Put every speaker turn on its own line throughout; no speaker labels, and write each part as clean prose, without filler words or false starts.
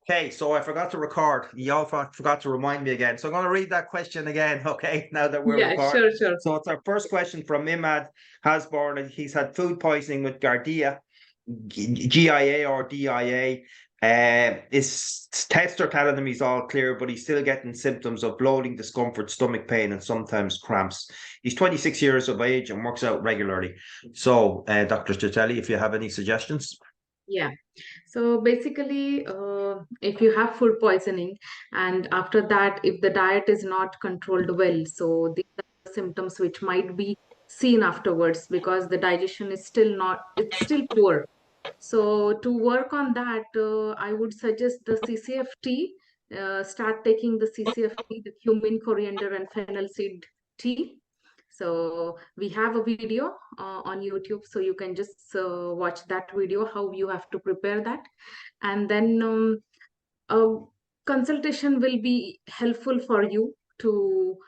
Okay, so I forgot to record. You all forgot to remind me again. So I'm going to read that question again, okay, now that we're recording.
Sure.
So it's our first question from Imad Hasborn. He's had food poisoning with Giardia, GIA or DIA. His tests are telling him he's all clear, but he's still getting symptoms of bloating, discomfort, stomach pain, and sometimes cramps. He's 26 years of age and works out regularly. So, Dr. Stratelli, if you have any suggestions?
Yeah. So basically, if you have food poisoning and after that, if the diet is not controlled well, so these are the symptoms which might be seen afterwards because the digestion is it's still poor. So to work on that, I would suggest the CCF tea. Start taking the CCF tea, the cumin, coriander, and fennel seed tea. So we have a video on YouTube, so you can just watch that video, how you have to prepare that. And then a consultation will be helpful for you to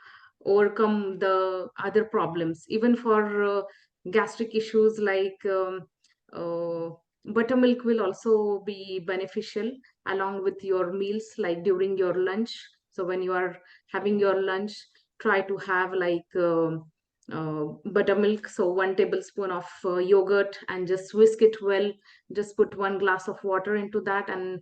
overcome the other problems, even for gastric issues like buttermilk will also be beneficial along with your meals, like during your lunch. So when you are having your lunch, try to have like buttermilk, so 1 tablespoon of yogurt, and just whisk it well. Just put 1 glass of water into that, and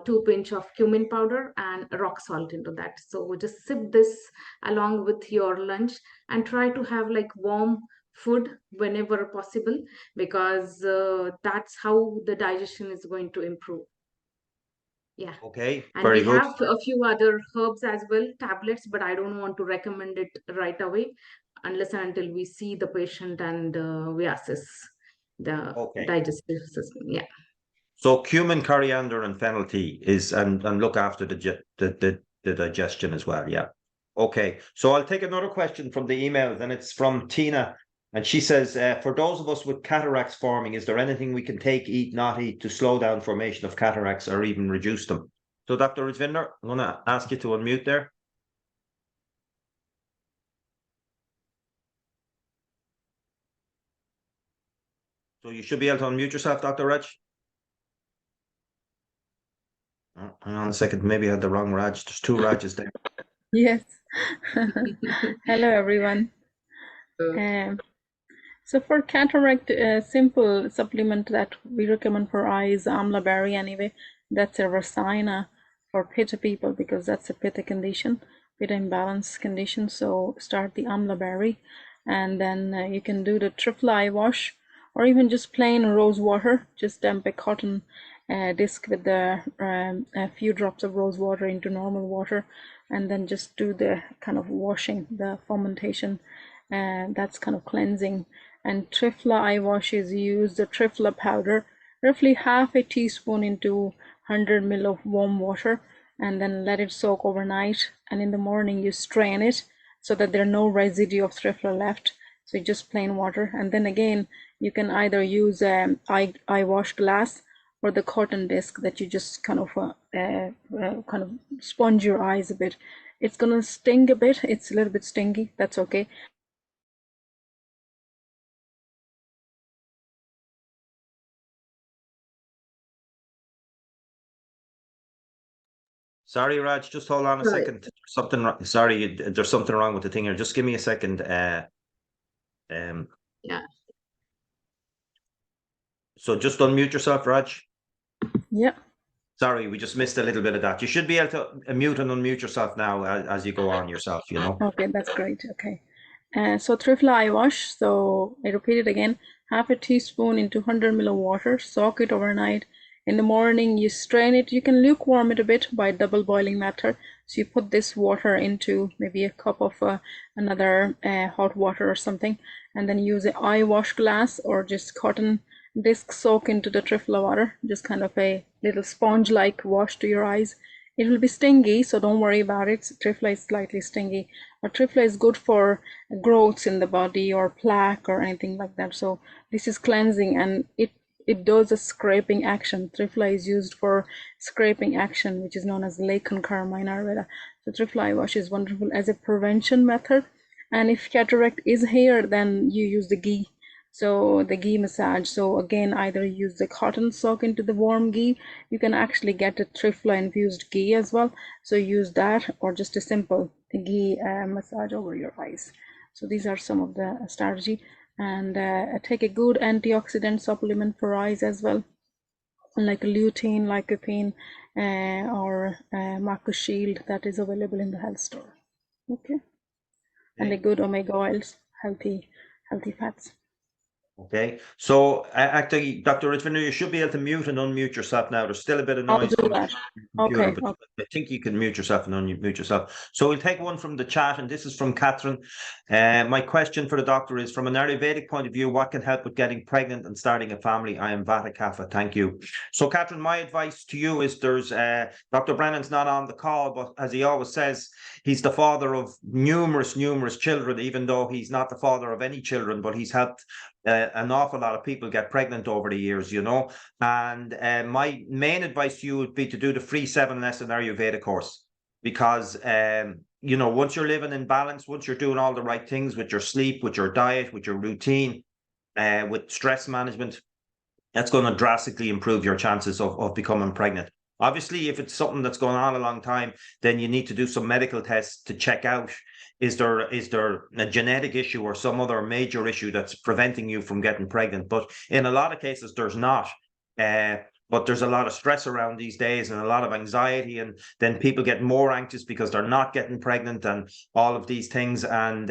2 pinch of cumin powder and rock salt into that. So just sip this along with your lunch, and try to have like warm food whenever possible, because that's how the digestion is going to improve. Yeah.
Okay,
And
very
we
good.
have a few other herbs as well, tablets, but I don't want to recommend it right away unless and until we see the patient and we assess the
Okay.
digestive system. Yeah.
So cumin, coriander, and fennel tea is and look after the digestion as well. Yeah. Okay. So I'll take another question from the emails, and it's from Tina, and she says, for those of us with cataracts forming, is there anything we can take, eat, not eat, to slow down formation of cataracts or even reduce them? So, Dr. Rijvinder, I'm going to ask you to unmute there. So you should be able to unmute yourself, Dr. Raj. Oh, hang on a second. Maybe I had the wrong Raj. There's two Rajas there.
Yes. Hello, everyone. So for cataract, simple supplement that we recommend for eyes, amla berry anyway. That's a Rasina for pitta people, because that's a pitta condition, pitta imbalance condition. So start the amla berry, and then you can do the Triphala eye wash, or even just plain rose water. Just dump a cotton disc with a few drops of rose water into normal water, and then just do the kind of washing, the fermentation, and that's kind of cleansing. And Triphala eye wash is used the Triphala powder, roughly half a teaspoon into 100 ml of warm water, and then let it soak overnight, and in the morning you strain it so that there are no residue of Triphala left. So just plain water, and then again you can either use eye wash glass or the cotton disc that you just kind of sponge your eyes a bit. It's gonna sting a bit, it's a little bit stingy, that's okay.
Sorry, Raj, just hold on a second. Sorry, there's something wrong with the thing here. Just give me a second.
Yeah.
So just unmute yourself, Raj.
Yeah.
Sorry, we just missed a little bit of that. You should be able to mute and unmute yourself now as you go on yourself, you know.
Okay, that's great. Okay. So Triphala eye wash. So I repeat it again. Half a teaspoon into 100 ml of water. Soak it overnight. In the morning, you strain it. You can lukewarm it a bit by double boiling method. So you put this water into maybe a cup of another hot water or something, and then use an eye wash glass or just cotton disc, soak into the Triphala water. Just kind of a little sponge-like wash to your eyes. It will be stingy, so don't worry about it. Triphala is slightly stingy, but Triphala is good for growths in the body or plaque or anything like that. So this is cleansing, and it does a scraping action. Triphala is used for scraping action, which is known as Leccan karma in Ayurveda. So Triphala eye wash is wonderful as a prevention method. And if cataract is here, then you use the ghee. So the ghee massage, so again, either use the cotton soak into the warm ghee. You can actually get a Triphala infused ghee as well, so use that, or just a simple ghee massage over your eyes. So these are some of the strategy. And take a good antioxidant supplement for eyes as well, like lutein, lycopene, or Marco Shield, that is available in the health store. Okay, and a good omega oils, healthy fats.
Okay, so actually, Dr. Richmond, you should be able to mute and unmute yourself now. There's still a bit of
I'll
noise
do
coming
that.
from your computer,
Okay,
but I think you can mute yourself and unmute yourself. So we'll take one from the chat, and this is from Catherine. My question for the doctor is, from an Ayurvedic point of view, what can help with getting pregnant and starting a family? I am Vata Kapha. Thank you. So, Catherine, my advice to you is there's Dr. Brennan's not on the call, but as he always says, he's the father of numerous children, even though he's not the father of any children, but he's helped an awful lot of people get pregnant over the years, you know. And my main advice to you would be to do the free 7-lesson Ayurveda course, because you know, once you're living in balance, once you're doing all the right things with your sleep, with your diet, with your routine, with stress management, that's going to drastically improve your chances of becoming pregnant. Obviously, if it's something that's going on a long time, then you need to do some medical tests to check out, is there a genetic issue or some other major issue that's preventing you from getting pregnant? But in a lot of cases, there's not. But there's a lot of stress around these days and a lot of anxiety, and then people get more anxious because they're not getting pregnant and all of these things. And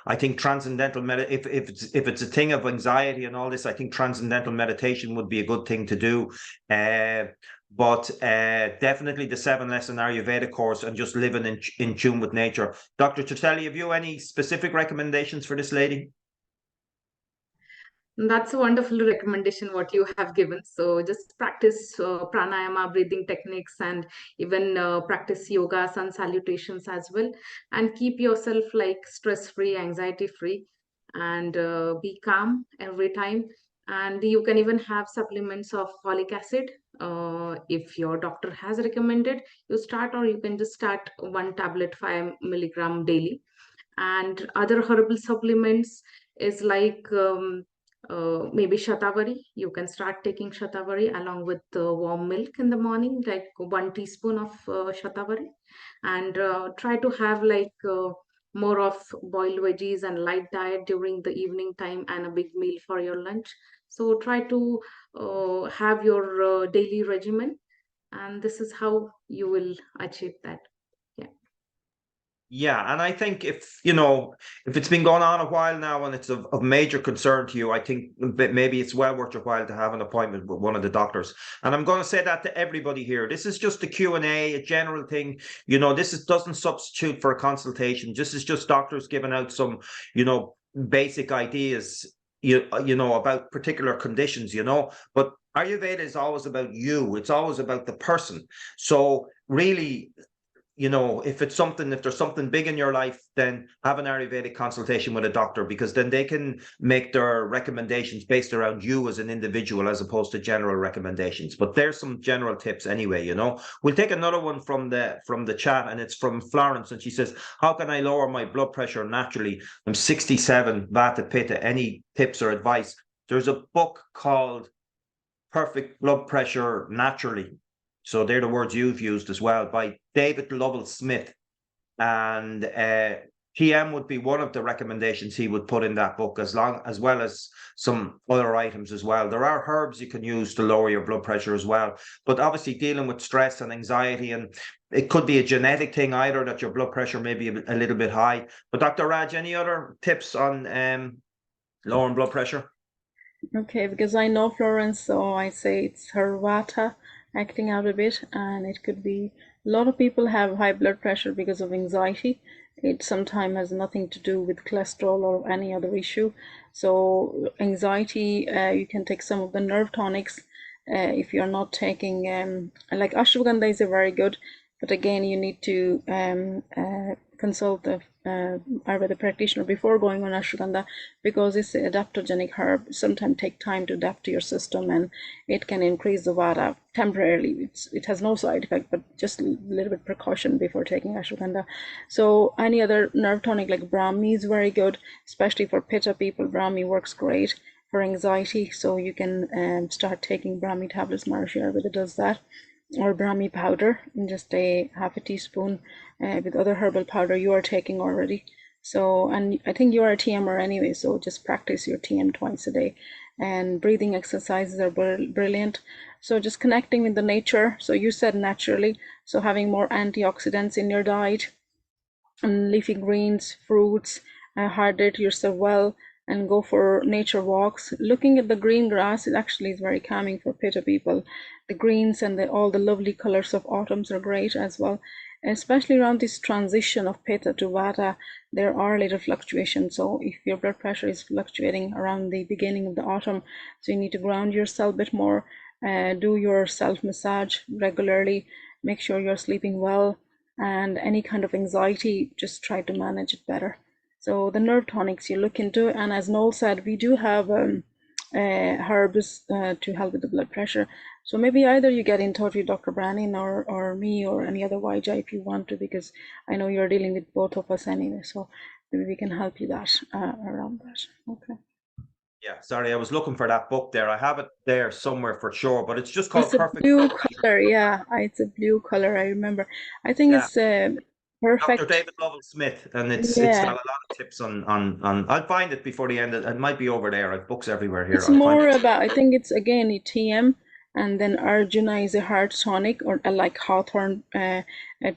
I think transcendental if it's a thing of anxiety and all this, I think transcendental meditation would be a good thing to do. But definitely the 7-lesson Ayurveda course and just living in tune with nature. Dr. Triphala, have you any specific recommendations for this lady?
That's a wonderful recommendation what you have given. So just practice pranayama, breathing techniques, and even practice yogas and salutations as well. And keep yourself like stress-free, anxiety-free, and be calm every time. And you can even have supplements of folic acid. If your doctor has recommended, you start, or you can just start 1 tablet 5 milligram daily. And other herbal supplements is like maybe shatavari. You can start taking shatavari along with warm milk in the morning, like 1 teaspoon of shatavari, and try to have like more of boiled veggies and light diet during the evening time, and a big meal for your lunch. So try to have your daily regimen, and this is how you will achieve that. Yeah.
Yeah, and I think if it's been going on a while now and it's of major concern to you, I think maybe it's well worth your while to have an appointment with one of the doctors. And I'm going to say that to everybody here. This is just a Q&A, a general thing. This doesn't substitute for a consultation. This is just doctors giving out some, basic ideas, about particular conditions, But Ayurveda is always about you. It's always about the person. So really, if there's something big in your life, then have an Ayurvedic consultation with a doctor, because then they can make their recommendations based around you as an individual as opposed to general recommendations. But there's some general tips anyway, We'll take another one from the chat, and it's from Florence, and she says, how can I lower my blood pressure naturally? I'm 67, Vata Pitta. Any tips or advice? There's a book called Perfect Blood Pressure Naturally. So they're the words you've used as well, by David Lovell Smith. And PM would be one of the recommendations he would put in that book, as well as some other items as well. There are herbs you can use to lower your blood pressure as well. But obviously dealing with stress and anxiety, and it could be a genetic thing either, that your blood pressure may be a little bit high. But Dr. Raj, any other tips on lowering blood pressure?
Okay, because I know Florence, so I say it's her Vata acting out a bit, and it could be a lot of people have high blood pressure because of anxiety. It sometimes has nothing to do with cholesterol or any other issue. So anxiety, you can take some of the nerve tonics. If you're not taking, like ashwagandha is a very good, but again, you need to consult the Ayurveda practitioner before going on ashwagandha, because it's an adaptogenic herb. Sometimes take time to adapt to your system, and it can increase the vata temporarily. It has no side effect, but just a little bit precaution before taking ashwagandha. So any other nerve tonic like Brahmi is very good, especially for Pitta people. Brahmi works great for anxiety, so you can start taking Brahmi tablets. Maharishi Ayurveda does that, or Brahmi powder, and just a half a teaspoon with other herbal powder you are taking already. So, and I think you are a TMer anyway, so just practice your TM twice a day. And breathing exercises are brilliant. So just connecting with the nature. So you said naturally, so having more antioxidants in your diet, and leafy greens, fruits, hydrate yourself well, and go for nature walks. Looking at the green grass is actually very calming for Pitta people. The greens and all the lovely colors of autumns are great as well. Especially around this transition of Pitta to Vata, there are little fluctuations. So if your blood pressure is fluctuating around the beginning of the autumn, so you need to ground yourself a bit more, do your self massage regularly, make sure you're sleeping well, and any kind of anxiety, just try to manage it better. So the nerve tonics you look into, and as Noel said, we do have herbs to help with the blood pressure. So maybe either you get in touch with Dr. Brannin or me or any other YJ if you want to, because I know you're dealing with both of us anyway. So maybe we can help you that around that. Okay.
Yeah, sorry, I was looking for that book there. I have it there somewhere for sure, but it's just called
It's a
Perfect.
blue color, yeah. It's a blue color, I remember. I think
Yeah.
it's perfect.
Dr. David Lovell Smith, and it's
Yeah.
got a lot of tips on. I'll find it before the end. It might be over there. I've books everywhere here.
It's
I'll
more
find it.
about, I think it's again a TM, and then Arjuna is a heart tonic, or like hawthorn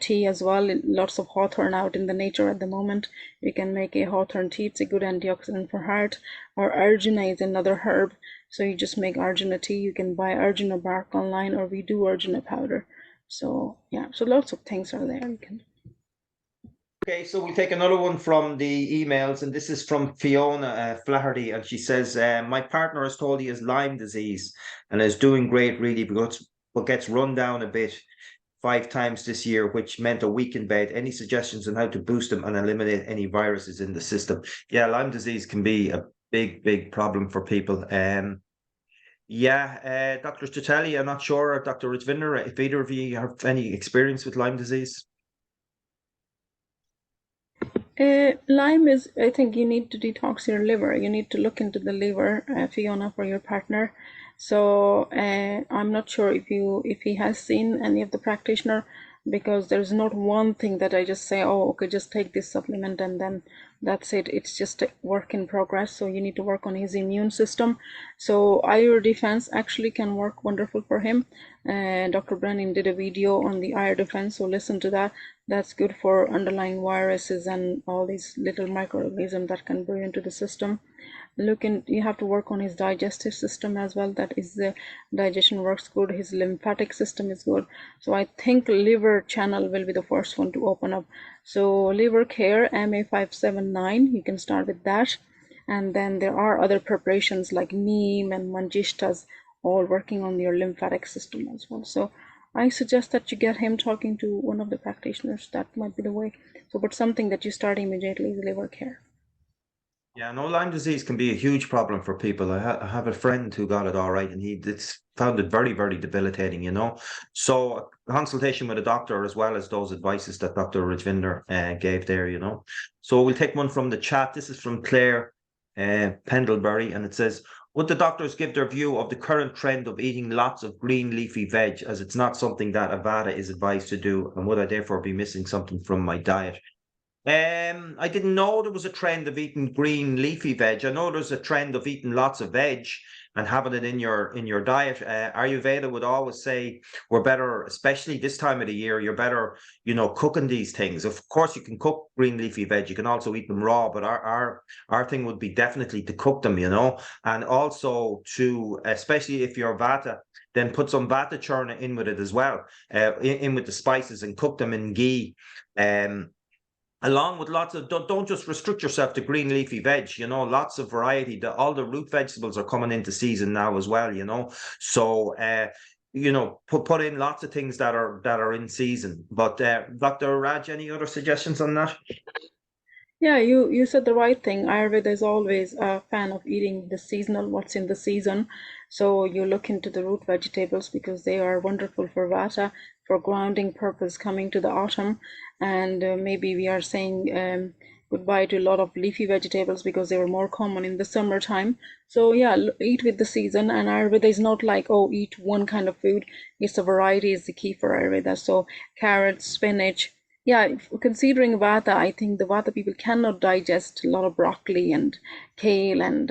tea as well. Lots of hawthorn out in the nature at the moment. You can make a hawthorn tea. It's a good antioxidant for heart. Or Arjuna is another herb. So you just make Arjuna tea. You can buy Arjuna bark online, or we do Arjuna powder. So yeah, so lots of things are there. You can.
Okay, so we'll take another one from the emails, and this is from Fiona Flaherty, and she says, "My partner is told he has Lyme disease and is doing great, really, but gets run down a bit 5 times this year, which meant a week in bed. Any suggestions on how to boost him and eliminate any viruses in the system?" Yeah, Lyme disease can be a big problem for people. Dr. Statelli, I'm not sure, or Dr. Ritvinder, if either of you have any experience with Lyme disease.
Lyme is, I think you need to detox your liver. You need to look into the liver, Fiona, for your partner. So I'm not sure if he has seen any of the practitioner, because there's not one thing that I just say, oh, okay, just take this supplement and then that's it. It's just a work in progress. So you need to work on his immune system. So Iron Defense actually can work wonderful for him. Dr. Brennan did a video on the Iron Defense, so listen to that. That's good for underlying viruses and all these little microorganisms that can brew into the system. You have to work on his digestive system as well. That is, the digestion works good. His lymphatic system is good. So I think liver channel will be the first one to open up. So liver care, MA579, you can start with that. And then there are other preparations like neem and manjishtas, all working on your lymphatic system as well. So I suggest that you get him talking to one of the practitioners. That might be the way. So, but something that you start immediately is liver care.
Yeah, no, Lyme disease can be a huge problem for people. I have a friend who got it all right, and it's found it very debilitating, you know. So consultation with a doctor, as well as those advices that Dr. Rajvinder gave there, you know. So we'll take one from the chat. This is from Claire Pendlebury, and it says, "Would the doctors give their view of the current trend of eating lots of green leafy veg, as it's not something that Avada is advised to do, and would I therefore be missing something from my diet?" I didn't know there was a trend of eating green leafy veg. I know there's a trend of eating lots of veg and having it in your diet. Ayurveda would always say we're better, especially this time of the year, you're better, you know, cooking these things. Of course, you can cook green leafy veg. You can also eat them raw, but our thing would be definitely to cook them, you know, and also to, especially if you're Vata, then put some Vata churna in with it as well, in with the spices, and cook them in ghee. Along with lots of, don't just restrict yourself to green leafy veg, you know, lots of variety. All the root vegetables are coming into season now as well, you know. So you know, put in lots of things that are in season. But Dr. Raj, any other suggestions on that?
Yeah, you said the right thing. Ayurveda is always a fan of eating the seasonal, what's in the season. So you look into the root vegetables because they are wonderful for vata, for grounding purpose coming to the autumn. And maybe we are saying goodbye to a lot of leafy vegetables because they were more common in the summertime. So yeah, eat with the season. And Ayurveda is not like, oh, eat one kind of food. It's a variety is the key for Ayurveda. So carrots, spinach. Yeah, considering vata, I think the vata people cannot digest a lot of broccoli and kale and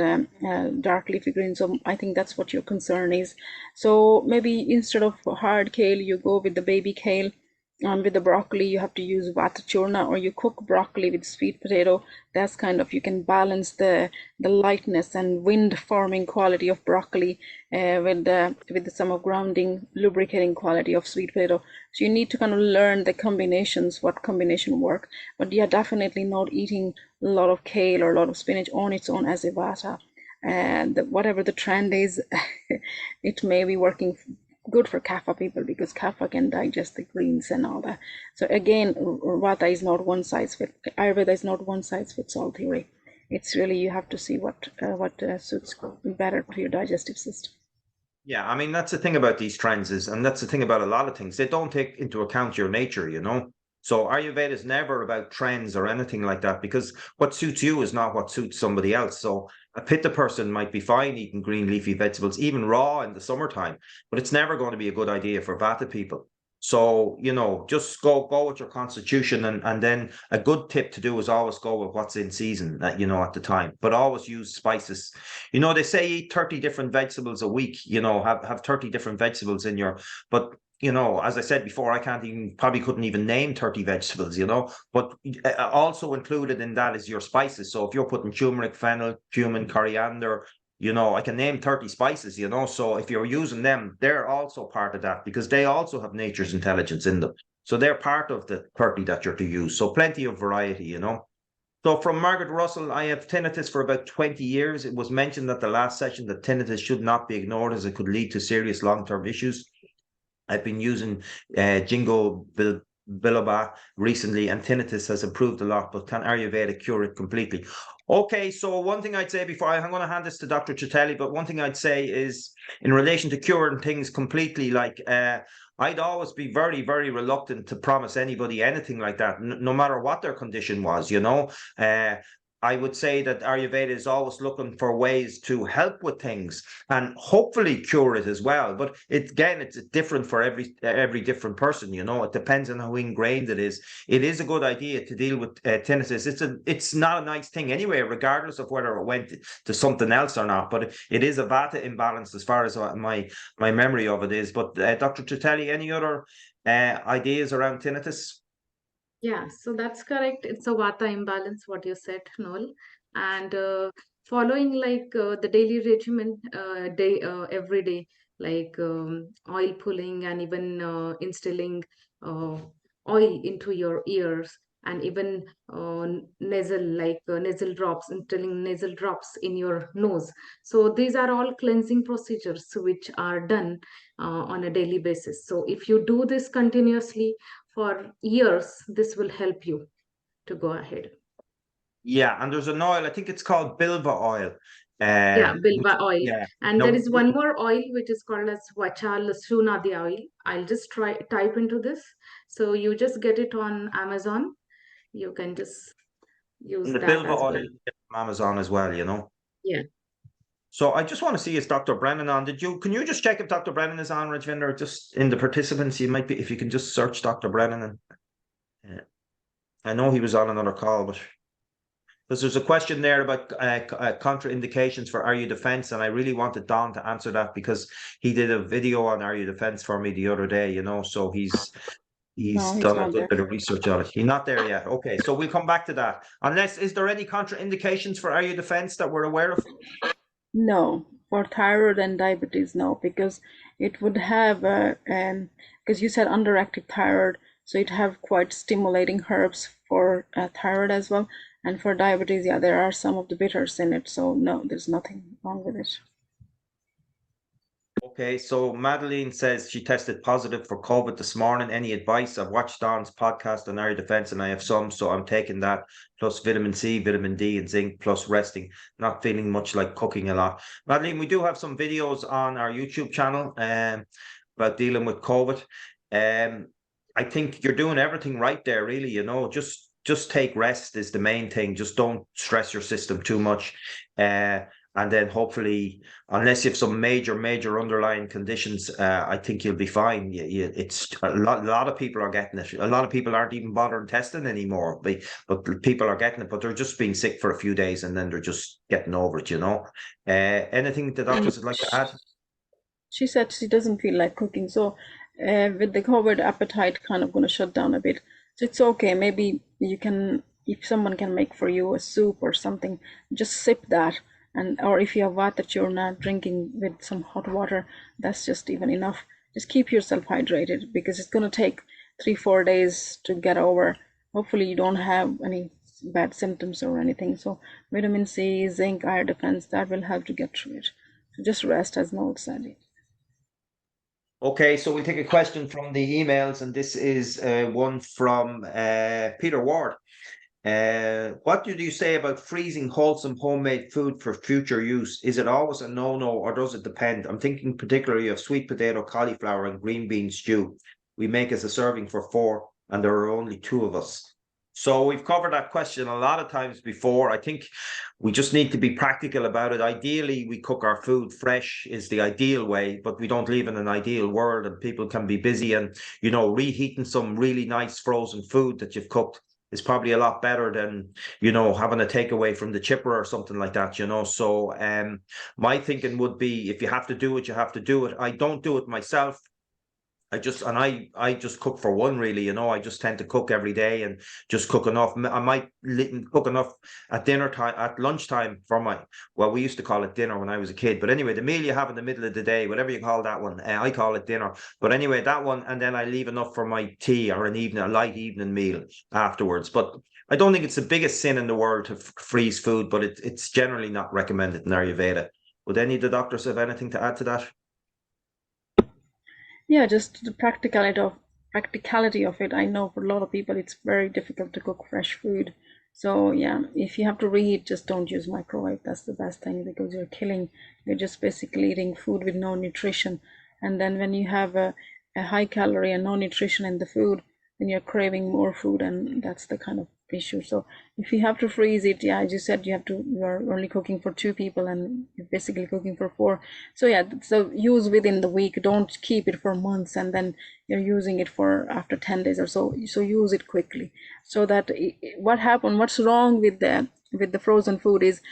dark leafy greens. So I think that's what your concern is. So maybe instead of hard kale, you go with the baby kale. With the broccoli, you have to use vata churna, or you cook broccoli with sweet potato. That's kind of, you can balance the lightness and wind forming quality of broccoli with some of grounding lubricating quality of sweet potato. So you need to kind of learn the combinations, what combination work. But yeah, definitely not eating a lot of kale or a lot of spinach on its own as a vata. And whatever the trend is, it may be working good for kapha people because kapha can digest the greens and all that. So again, vata is not one size fits. Ayurveda is not one size fits all theory. It's really, you have to see what suits better to your digestive system.
Yeah, I mean, that's the thing about these trends is, and that's the thing about a lot of things, they don't take into account your nature, you know. So Ayurveda is never about trends or anything like that, because what suits you is not what suits somebody else. So a pitta person might be fine eating green leafy vegetables, even raw in the summertime, but it's never going to be a good idea for vata people. So, you know, just go with your constitution, and then a good tip to do is always go with what's in season, you know, at the time, but always use spices. You know, they say eat 30 different vegetables a week, you know, have 30 different vegetables in your, but you know, as I said before, I probably couldn't even name 30 vegetables, you know, but also included in that is your spices. So if you're putting turmeric, fennel, cumin, coriander, you know, I can name 30 spices, you know. So if you're using them, they're also part of that because they also have nature's intelligence in them. So they're part of the 30 that you're to use. So plenty of variety, you know. So from Margaret Russell, I have tinnitus for about 20 years. It was mentioned at the last session that tinnitus should not be ignored as it could lead to serious long-term issues. I've been using Jingo Biloba recently, and tinnitus has improved a lot, but can Ayurveda cure it completely? Okay, so one thing I'd say before I'm going to hand this to Dr. Triphala, but one thing I'd say is in relation to curing things completely, like I'd always be very, very reluctant to promise anybody anything like that, no matter what their condition was, you know. I would say that Ayurveda is always looking for ways to help with things and hopefully cure it as well. But it's different for every different person. You know, it depends on how ingrained it is. It is a good idea to deal with tinnitus. It's not a nice thing anyway, regardless of whether it went to something else or not. But it is a vata imbalance as far as my memory of it is. But Dr. Triphala, any other ideas around tinnitus?
Yeah, so that's correct. It's a vata imbalance, what you said, Noel. And following like the daily regimen, every day, like oil pulling and even instilling uh, oil into your ears, and even nasal drops, instilling nasal drops in your nose. So these are all cleansing procedures which are done on a daily basis. So if you do this continuously for years, this will help you to go ahead.
Yeah, and there's an oil, I think it's called Bilva oil.
Yeah,
Which,
bilba oil.
yeah.
And there
No,
is one more oil which is called as Vachal Sunadi oil. I'll just type into this. So you just get it on Amazon. You can just use
the
that
Bilva
as
oil
well.
is from Amazon as well, you know.
Yeah.
So I just want to see, is Dr. Brennan on? Can you just check if Dr. Brennan is on, Rajvinder? Just in the participants, you might be, if you can just search Dr. Brennan. And I know he was on another call, but because there's a question there about contraindications for RU defense, and I really wanted Don to answer that because he did a video on RU defense for me the other day, you know. So he's
No, he's
done a
not
good
there.
bit of research on it. He's not there yet. Okay, so we'll come back to that. Is there any contraindications for RU defense that we're aware of?
No, for thyroid and diabetes, no, because it would have because you said underactive thyroid, so it have quite stimulating herbs for thyroid as well, and for diabetes, yeah, there are some of the bitters in it, so no, there's nothing wrong with it.
Okay, so Madeline says she tested positive for COVID this morning. Any advice? I've watched Don's podcast on area defense and I have some, so I'm taking that plus vitamin C, vitamin D, and zinc plus resting. Not feeling much like cooking a lot. Madeline, we do have some videos on our YouTube channel about dealing with COVID. I think you're doing everything right there, really. You know, just take rest is the main thing. Just don't stress your system too much. And then hopefully, unless you have some major underlying conditions, I think you'll be fine. It's a lot of people are getting it. A lot of people aren't even bothering testing anymore. But people are getting it, but they're just being sick for a few days and then they're just getting over it, you know. Anything the doctors would like to add?
She said she doesn't feel like cooking. So with the COVID, appetite kind of going to shut down a bit. So it's okay. Maybe you can, if someone can make for you a soup or something, just sip that. And or if you have water that you're not drinking with some hot water, that's just even enough. Just keep yourself hydrated because it's going to take 3-4 days to get over. Hopefully you don't have any bad symptoms or anything. So vitamin C, zinc, iron defense, that will help to get through it. So just rest, as Noel said.
Okay, so we'll take a question from the emails, and this is one from Peter Ward. What do you say about freezing wholesome homemade food for future use? Is it always a no-no or does it depend? I'm thinking particularly of sweet potato, cauliflower and green bean stew. We make as a serving for 4 and there are only 2 of us. So we've covered that question a lot of times before. I think we just need to be practical about it. Ideally, we cook our food fresh is the ideal way, but we don't live in an ideal world and people can be busy, and, you know, reheating some really nice frozen food that you've cooked is probably a lot better than, you know, having a takeaway from the chipper or something like that, you know. So my thinking would be, if you have to do it, you have to do it. I don't do it myself. I just cook for one, really, you know. I just tend to cook every day and just cook enough. I might cook enough at dinner time, at lunchtime for my, well, we used to call it dinner when I was a kid. But anyway, the meal you have in the middle of the day, whatever you call that one, I call it dinner. But anyway, that one, and then I leave enough for my tea or a light evening meal afterwards. But I don't think it's the biggest sin in the world to freeze food, but it's generally not recommended in Ayurveda. Would any of the doctors have anything to add to that?
Yeah, just the practicality of it. I know for a lot of people it's very difficult to cook fresh food. So yeah, if you have to reheat, just don't use microwave. That's the best thing, because you're just basically eating food with no nutrition. And then when you have a high calorie and no nutrition in the food, then you're craving more food, and that's the kind of issue. So if you have to freeze it, yeah, as you said, you're only cooking for 2 people and you're basically cooking for 4. So yeah, so use within the week. Don't keep it for months and then you're using it for after 10 days or so. So use it quickly. So that what's wrong with the frozen food is,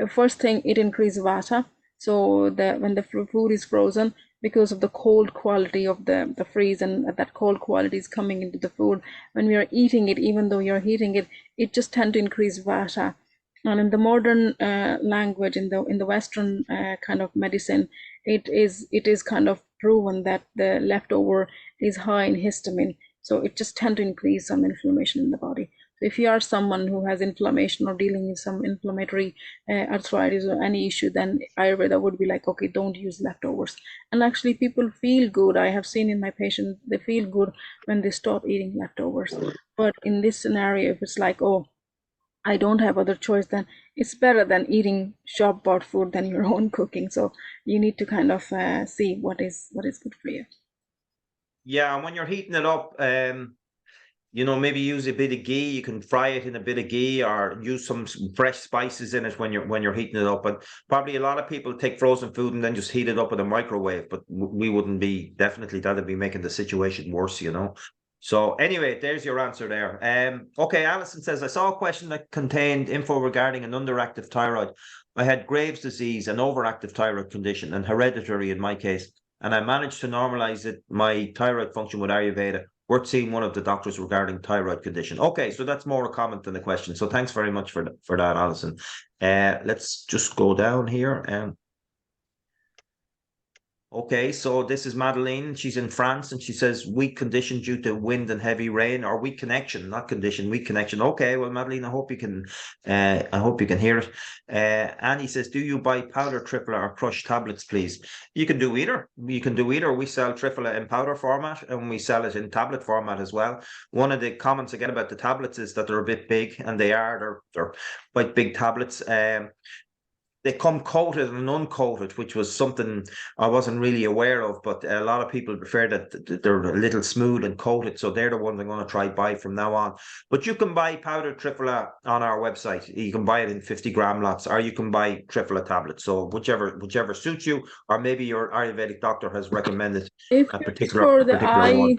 first thing, it increases vata. So when the food is frozen, because of the cold quality of the freeze, and that cold quality is coming into the food, when we are eating it, even though you're heating it, it just tend to increase vata. And in the modern language, in the Western kind of medicine, it is kind of proven that the leftover is high in histamine, so it just tend to increase some inflammation in the body. So if you are someone who has inflammation or dealing with some inflammatory arthritis or any issue, then Ayurveda would be like, okay, don't use leftovers. And actually people feel good. I have seen in my patients, they feel good when they stop eating leftovers. But in this scenario, if it's like, oh, I don't have other choice, then it's better than eating shop bought food than your own cooking. So you need to kind of see what is good for you.
Yeah, and when you're heating it up, you know, maybe use a bit of ghee. You can fry it in a bit of ghee or use some fresh spices in it when you're heating it up. But probably a lot of people take frozen food and then just heat it up in a microwave. But we wouldn't be, definitely that'd be making the situation worse, you know. So anyway, there's your answer there. Okay, Alison says, I saw a question that contained info regarding an underactive thyroid. I had Graves' disease, an overactive thyroid condition, and hereditary in my case, and I managed to normalize my thyroid function with Ayurveda. Worth seeing one of the doctors regarding thyroid condition. Okay, so that's more a comment than a question. So thanks very much for that, Alison. Let's just go down here. Okay, so this is Madeline. She's in France and she says weak condition due to wind and heavy rain, or weak connection, not condition, weak connection. Okay, well, Madeline, I hope you can hear it. Annie says, do you buy powder Triphala or crushed tablets, please? You can do either. You can do either. We sell Triphala in powder format and we sell it in tablet format as well. One of the comments I get about the tablets is that they're a bit big, and they're quite big tablets. They come coated and uncoated, which was something I wasn't really aware of, but a lot of people prefer that they're a little smooth and coated. So they're the ones I'm going to try buy from now on. But you can buy powdered Triphala on our website. You can buy it in 50-gram lots, or you can buy Triphala tablets. So whichever suits you, or maybe your Ayurvedic doctor has recommended
If
a
it's
particular
for the
one.
eye,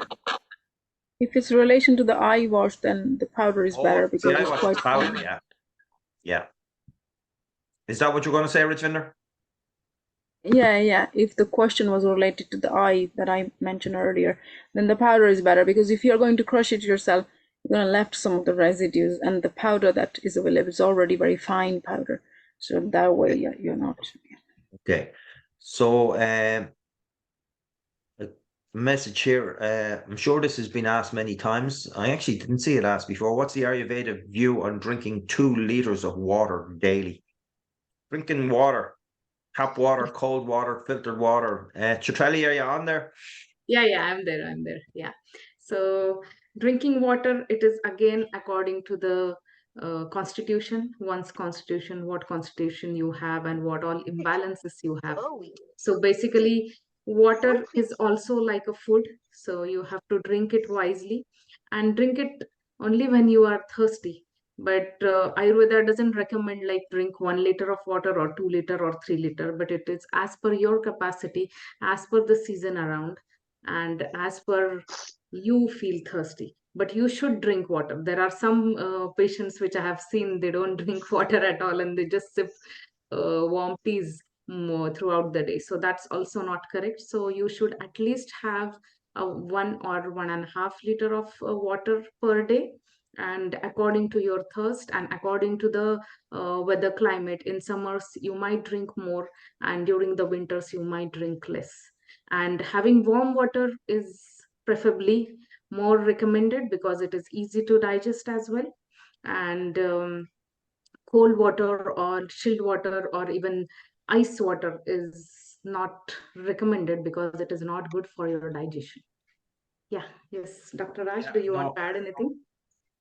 if it's relation to the eye wash, then the powder is better
Oh,
because
the eye
it's
wash
quite
is powder,
fine.
yeah. Yeah. Is that what you're going to say, Richvinder?
Yeah. If the question was related to the eye that I mentioned earlier, then the powder is better, because if you're going to crush it yourself, you're gonna left some of the residues, and the powder that is available is already very fine powder. So that way you're not.
Okay. So a message here. I'm sure this has been asked many times. I actually didn't see it asked before. What's the Ayurveda view on drinking 2 liters of water daily? Drinking water, tap water, cold water, filtered water. Triphala, are you on there?
Yeah, I'm there. Yeah. So drinking water, it is again according to the constitution, one's constitution, what constitution you have and what all imbalances you have. So basically, water is also like a food. So you have to drink it wisely and drink it only when you are thirsty. But Ayurveda doesn't recommend like drink 1 liter of water or 2 liter or 3 liter, but it is as per your capacity, as per the season around, and as per you feel thirsty. But you should drink water. There are some patients which I have seen, they don't drink water at all and they just sip warm teas throughout the day. So that's also not correct. So you should at least have 1 or 1.5 liter of water per day, and according to your thirst and according to the weather climate. In summers you might drink more, and during the winters you might drink less. And having warm water is preferably more recommended because it is easy to digest as well. And cold water or chilled water or even ice water is not recommended because it is not good for your digestion. Yeah. Yes, Dr. Raj, do you want to add anything?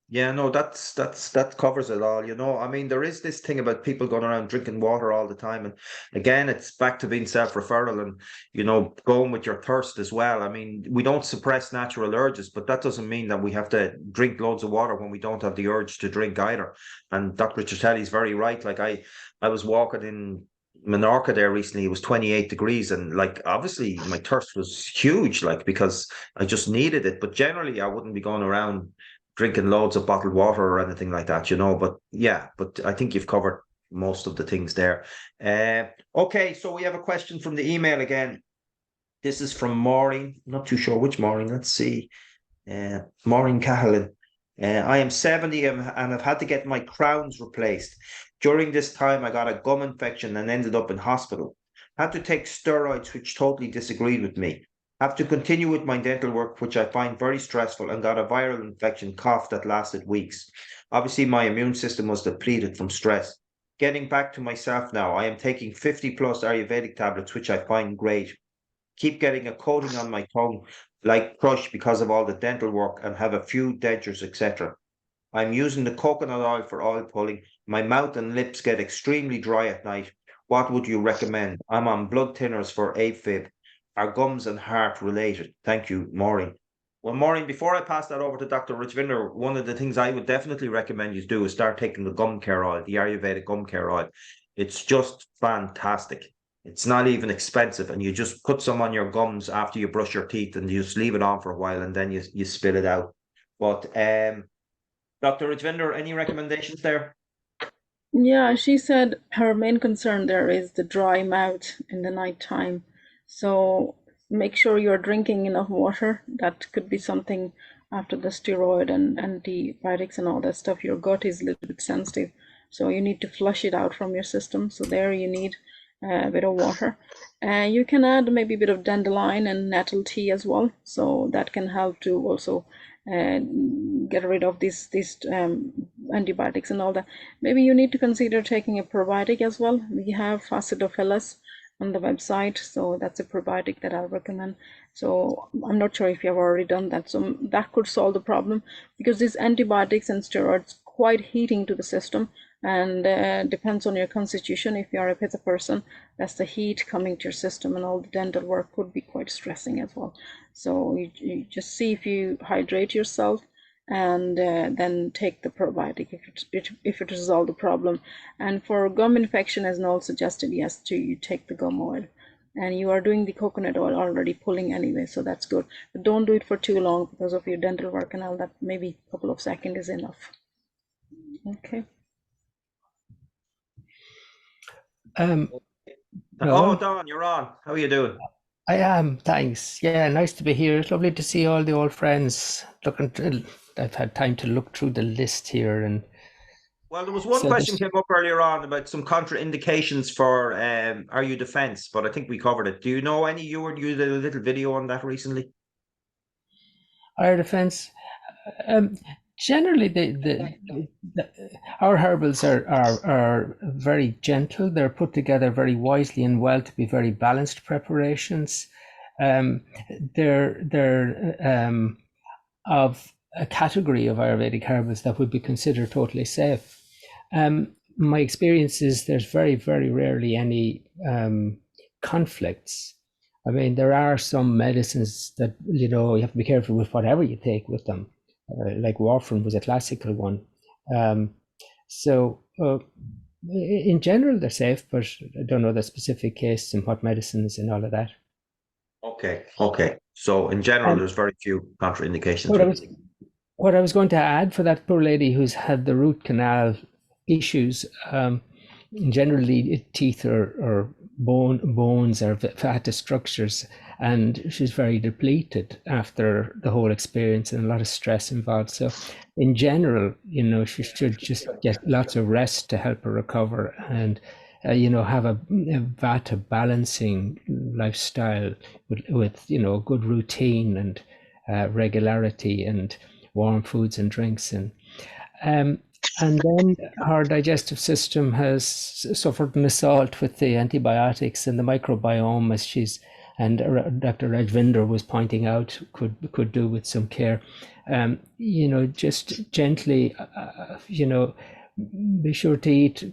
Yeah, no, that covers it all. I mean, there is this thing about people going around drinking water all the time, and again, it's back to being self-referral and going with your thirst as well. I mean, we don't suppress natural urges, but that doesn't mean that we have to drink loads of water when we don't have the urge to drink either. And Dr. Chatelli is very right. Like I was walking in Menorca there recently. It was 28 degrees, and like obviously my thirst was huge, like because I just needed it. But generally, I wouldn't be going around drinking loads of bottled water or anything like that, But yeah, but I think you've covered most of the things there. Okay, so we have a question from the email again. This is from Maureen. Not too sure which Maureen. Let's see. Maureen Cahalan. I am 70 and have had to get my crowns replaced. During this time, I got a gum infection and ended up in hospital. Had to take steroids, which totally disagreed with me. Have to continue with my dental work, which I find very stressful, and got a viral infection cough that lasted weeks. Obviously, my immune system was depleted from stress. Getting back to myself now, I am taking 50 plus Ayurvedic tablets, which I find great. Keep getting a coating on my tongue like crush because of all the dental work and have a few dentures, etc. I'm using the coconut oil for oil pulling. My mouth and lips get extremely dry at night. What would you recommend? I'm on blood thinners for AFib. Are gums and heart related? Thank you, Maureen. Well, Maureen, before I pass that over to Dr. Richvinder, one of the things I would definitely recommend you do is start taking the gum care oil, the Ayurvedic gum care oil. It's just fantastic. It's not even expensive, and you just put some on your gums after you brush your teeth, and you just leave it on for a while, and then you spit it out. But Dr. Richvinder, any recommendations there?
Yeah, she said her main concern there is the dry mouth in the night time. So make sure you're drinking enough water. That could be something after the steroid and antibiotics and all that stuff. Your gut is a little bit sensitive, so you need to flush it out from your system. So there you need a bit of water. You can add maybe a bit of dandelion and nettle tea as well, so that can help to also get rid of these antibiotics and all that. Maybe you need to consider taking a probiotic as well. We have acidophilus on the website, so that's a probiotic that I'll recommend. So I'm not sure if you have already done that, so that could solve the problem, because these antibiotics and steroids quite heating to the system, and depends on your constitution. If you are a pitta person, that's the heat coming to your system, and all the dental work could be quite stressing as well. So you just see if you hydrate yourself, and then take the probiotic if it resolves the problem. And for gum infection, as Noel suggested, yes, you take the gum oil, and you are doing the coconut oil already pulling anyway, so that's good. But don't do it for too long because of your dental work and all that. Maybe a couple of seconds is enough. Okay.
Oh, Don, you're on. How are you doing?
I am, thanks. Yeah, nice to be here. It's lovely to see all the old friends. I've had time to look through the list here, and
well, there was one question came up earlier on about some contraindications for RU defense, but I think we covered it. Do you know any? You did a little video on that recently.
RU defense. Generally, our herbals are very gentle. They're put together very wisely and well to be very balanced preparations. They're of a category of Ayurvedic herbals that would be considered totally safe. My experience is there's very, very rarely any conflicts. I mean, there are some medicines that, you have to be careful with whatever you take with them. Like warfarin was a classical one. In general, they're safe, but I don't know the specific case and what medicines and all of that.
Okay. So in general, there's very few contraindications.
What I was going to add for that poor lady who's had the root canal issues, generally teeth or bones or fatty structures, and she's very depleted after the whole experience and a lot of stress involved. So in general, she should just get lots of rest to help her recover, and have a vata balancing lifestyle with good routine and regularity and warm foods and drinks, and then her digestive system has suffered an assault with the antibiotics, and the microbiome, as Dr. Rajvinder was pointing out, could do with some care. Just gently, be sure to eat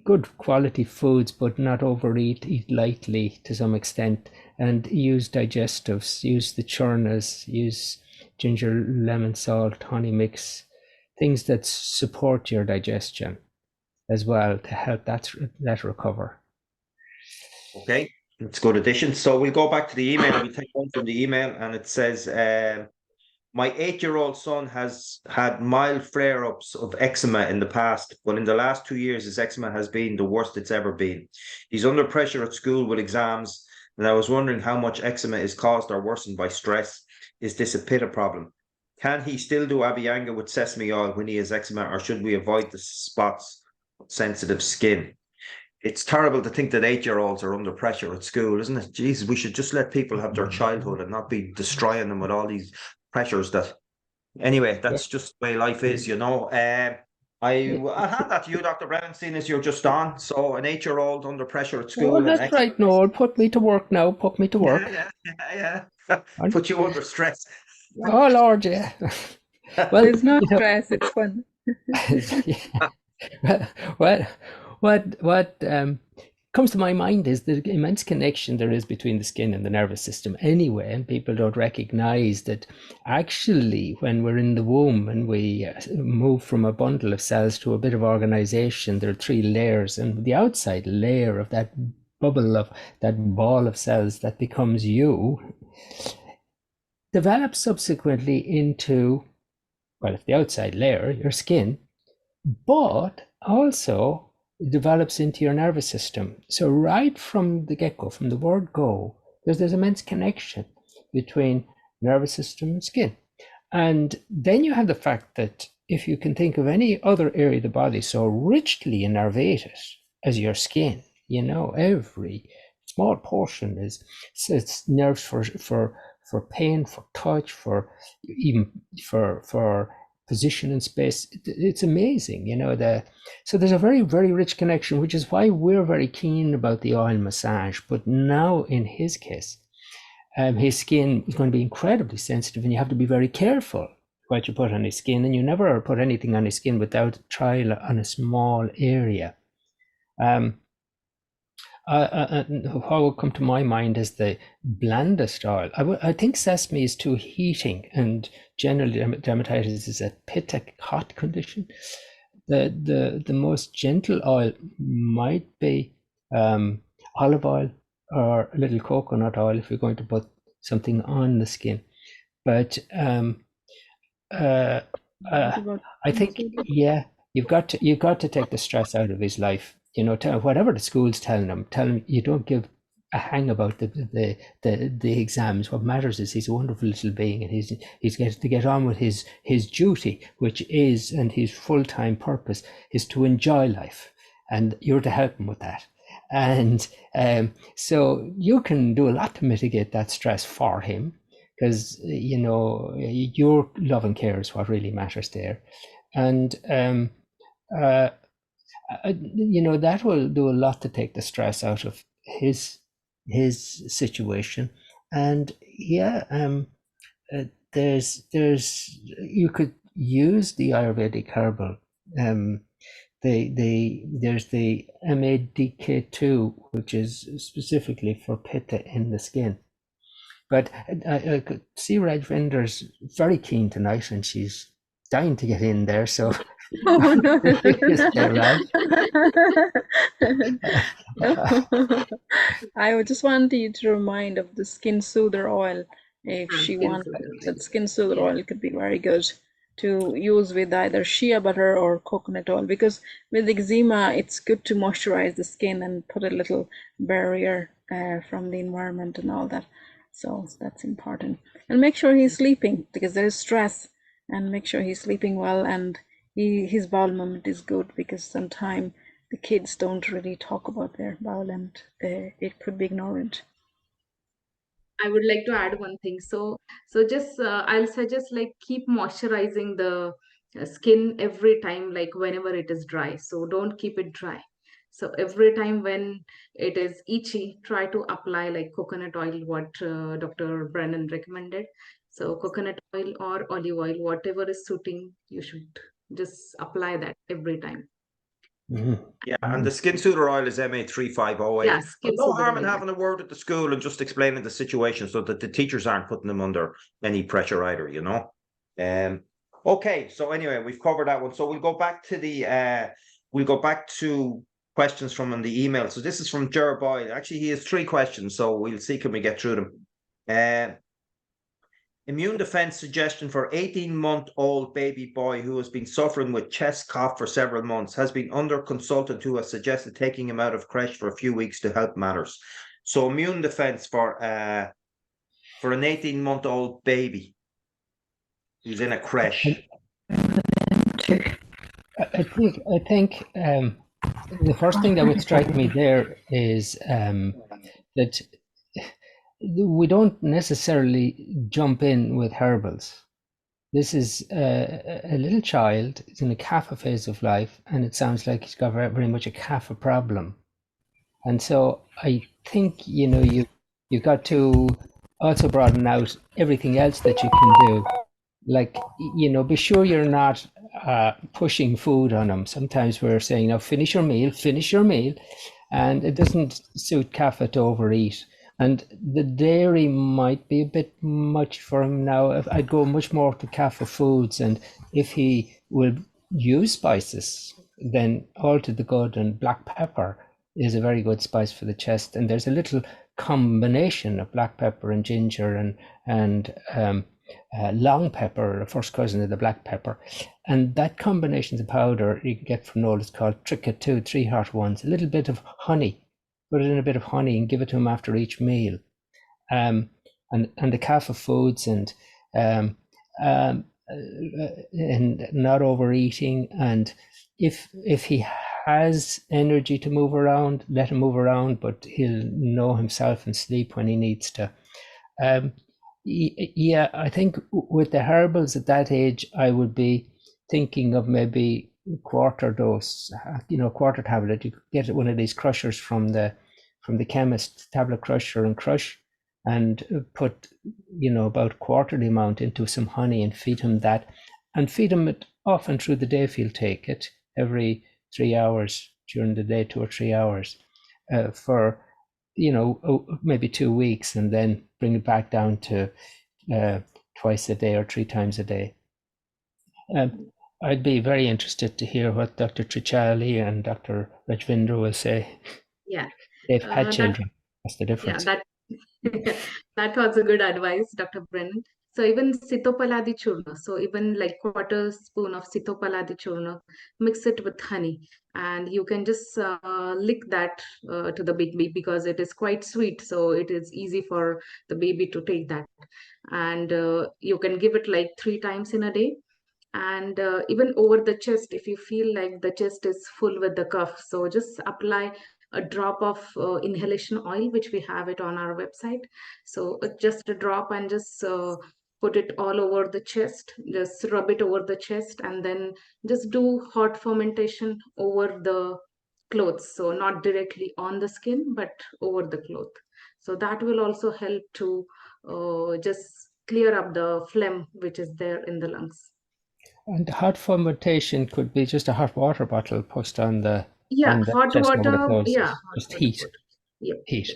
good quality foods, but not overeat. Eat lightly to some extent, and use digestives. Use the churnas. Use ginger, lemon, salt, honey mix. Things that support your digestion as well to help that recover.
Okay, it's good addition. So we'll go back to the email. We'll take one from the email, and it says, my 8-year-old son has had mild flare-ups of eczema in the past, but in the last 2 years, his eczema has been the worst it's ever been. He's under pressure at school with exams, and I was wondering how much eczema is caused or worsened by stress. Is this a pitta problem? Can he still do Abhyanga with sesame oil when he has eczema, or should we avoid the spots of sensitive skin? It's terrible to think that 8-year-olds are under pressure at school, isn't it? Jesus, we should just let people have their childhood and not be destroying them with all these pressures anyway, that's just the way life is, I'll hand that to you, Dr. Brennan, seeing as you're just on. So an 8-year-old under pressure at school.
Oh, that's right, Noel. Put me to work now. Put me to work.
Yeah. Put you under stress.
Oh, Lord, yeah.
Well, it's not stress, it's fun.
What comes to my mind is the immense connection there is between the skin and the nervous system anyway, and people don't recognize that actually when we're in the womb and we move from a bundle of cells to a bit of organization, there are 3 layers, and the outside layer of that bubble, of that ball of cells that becomes you, develops subsequently into, well, if the outside layer, your skin, but also develops into your nervous system. So right from the get-go, from the word go, there's immense connection between nervous system and skin. And then you have the fact that if you can think of any other area of the body so richly innervated as your skin, every small portion is, it's nerves for pain, for touch, for even for position in space. It's amazing, so there's a very, very rich connection, which is why we're very keen about the oil massage. But now in his case, his skin is going to be incredibly sensitive, and you have to be very careful what you put on his skin, and you never put anything on his skin without trial on a small area. What would come to my mind is the blandest oil. I think sesame is too heating, and generally dermatitis is a pitta hot condition. The most gentle oil might be olive oil or a little coconut oil if you're going to put something on the skin. But I think, yeah, you've got to take the stress out of his life. Whatever the school's telling him you don't give a hang about the exams. What matters is he's a wonderful little being, and he's got to get on with his duty, which is, and his full-time purpose is to enjoy life, and you're to help him with that. And so you can do a lot to mitigate that stress for him, because your love and care is what really matters there. And that will do a lot to take the stress out of his situation. And there's you could use the Ayurvedic herbal. There's the MADK2, which is specifically for pitta in the skin. But I could see Rajvinder's very keen tonight, and she's dying to get in there. So
Oh no! I would just want you to remind of the skin soother oil. If she wants that skin soother oil, could be very good to use with either shea butter or coconut oil, because with eczema it's good to moisturize the skin and put a little barrier from the environment and all that. So that's important. And make sure he's sleeping, because there is stress, and make sure he's sleeping well, and his bowel movement is good, because sometimes the kids don't really talk about their bowel, and it could be ignorant.
I would like to add one thing. So just I'll suggest, like, keep moisturizing the skin every time, like whenever it is dry. So don't keep it dry. So every time when it is itchy, try to apply like coconut oil, what Dr. Brennan recommended. So coconut oil or olive oil, whatever is suiting, you should just apply that every time.
Yeah, and the skin soother oil is MA350.
Yeah,
But no harm in having a word at the school and just explaining the situation, so that the teachers aren't putting them under any pressure either, Okay, so anyway, we've covered that one. So we'll go back to questions from the email. So this is from Ger Boyle. Actually, he has 3 questions, so we'll see can we get through them. Immune defense suggestion for 18-month-old baby boy who has been suffering with chest cough for several months, has been under consultant who has suggested taking him out of creche for a few weeks to help matters. So immune defense for an 18-month-old baby who's in a creche.
I think the first thing that would strike me there is that we don't necessarily jump in with herbals. This is a little child. He's in a kapha phase of life, and it sounds like he's got very much a kapha problem. And so I think you've got to also broaden out everything else that you can do. Like, be sure you're not pushing food on them. Sometimes we're saying, "Now finish your meal," and it doesn't suit kapha to overeat. And the dairy might be a bit much for him now. I'd go much more to kapha foods, and if he will use spices, then all to the good. And black pepper is a very good spice for the chest. And there's a little combination of black pepper and ginger and long pepper, a first cousin of the black pepper. And that combination of powder you can get from Noel is called Tricha 3 hot ones. A little bit of honey. Put it in a bit of honey and give it to him after each meal. And the kapha foods and not overeating. And if he has energy to move around, let him move around, but he'll know himself and sleep when he needs to. Yeah, I think with the herbals at that age, I would be thinking of maybe quarter dose, quarter tablet. You could get one of these crushers from the chemist, tablet crusher, and crush, and put about quarter the amount into some honey and feed him that, and feed him it often through the day if he'll take it every 3 hours during the day, 2 or 3 hours, for maybe 2 weeks, and then bring it back down to twice a day or 3 times a day. I'd be very interested to hear what Dr. Triphala and Dr. Rajvindra will say.
Yeah.
They've had children. That's the difference.
Yeah, that was a good advice, Dr. Brennan. So even Sitopaladi churna, so even like quarter spoon of Sitopaladi churna, mix it with honey, and you can just lick that to the baby because it is quite sweet. So it is easy for the baby to take that, and you can give it like 3 times in a day. And even over the chest, if you feel like the chest is full with the cough, so just apply a drop of inhalation oil, which we have it on our website. So just a drop, and just put it all over the chest, just rub it over the chest, and then just do hot fermentation over the clothes, so not directly on the skin but over the cloth. So that will also help to just clear up the phlegm which is there in the lungs.
And hot fermentation could be just a hot water bottle pushed on the
Hot
chest over the
water.
clothes.
Yeah,
Just
hot
heat.
water. Yep.
Heat.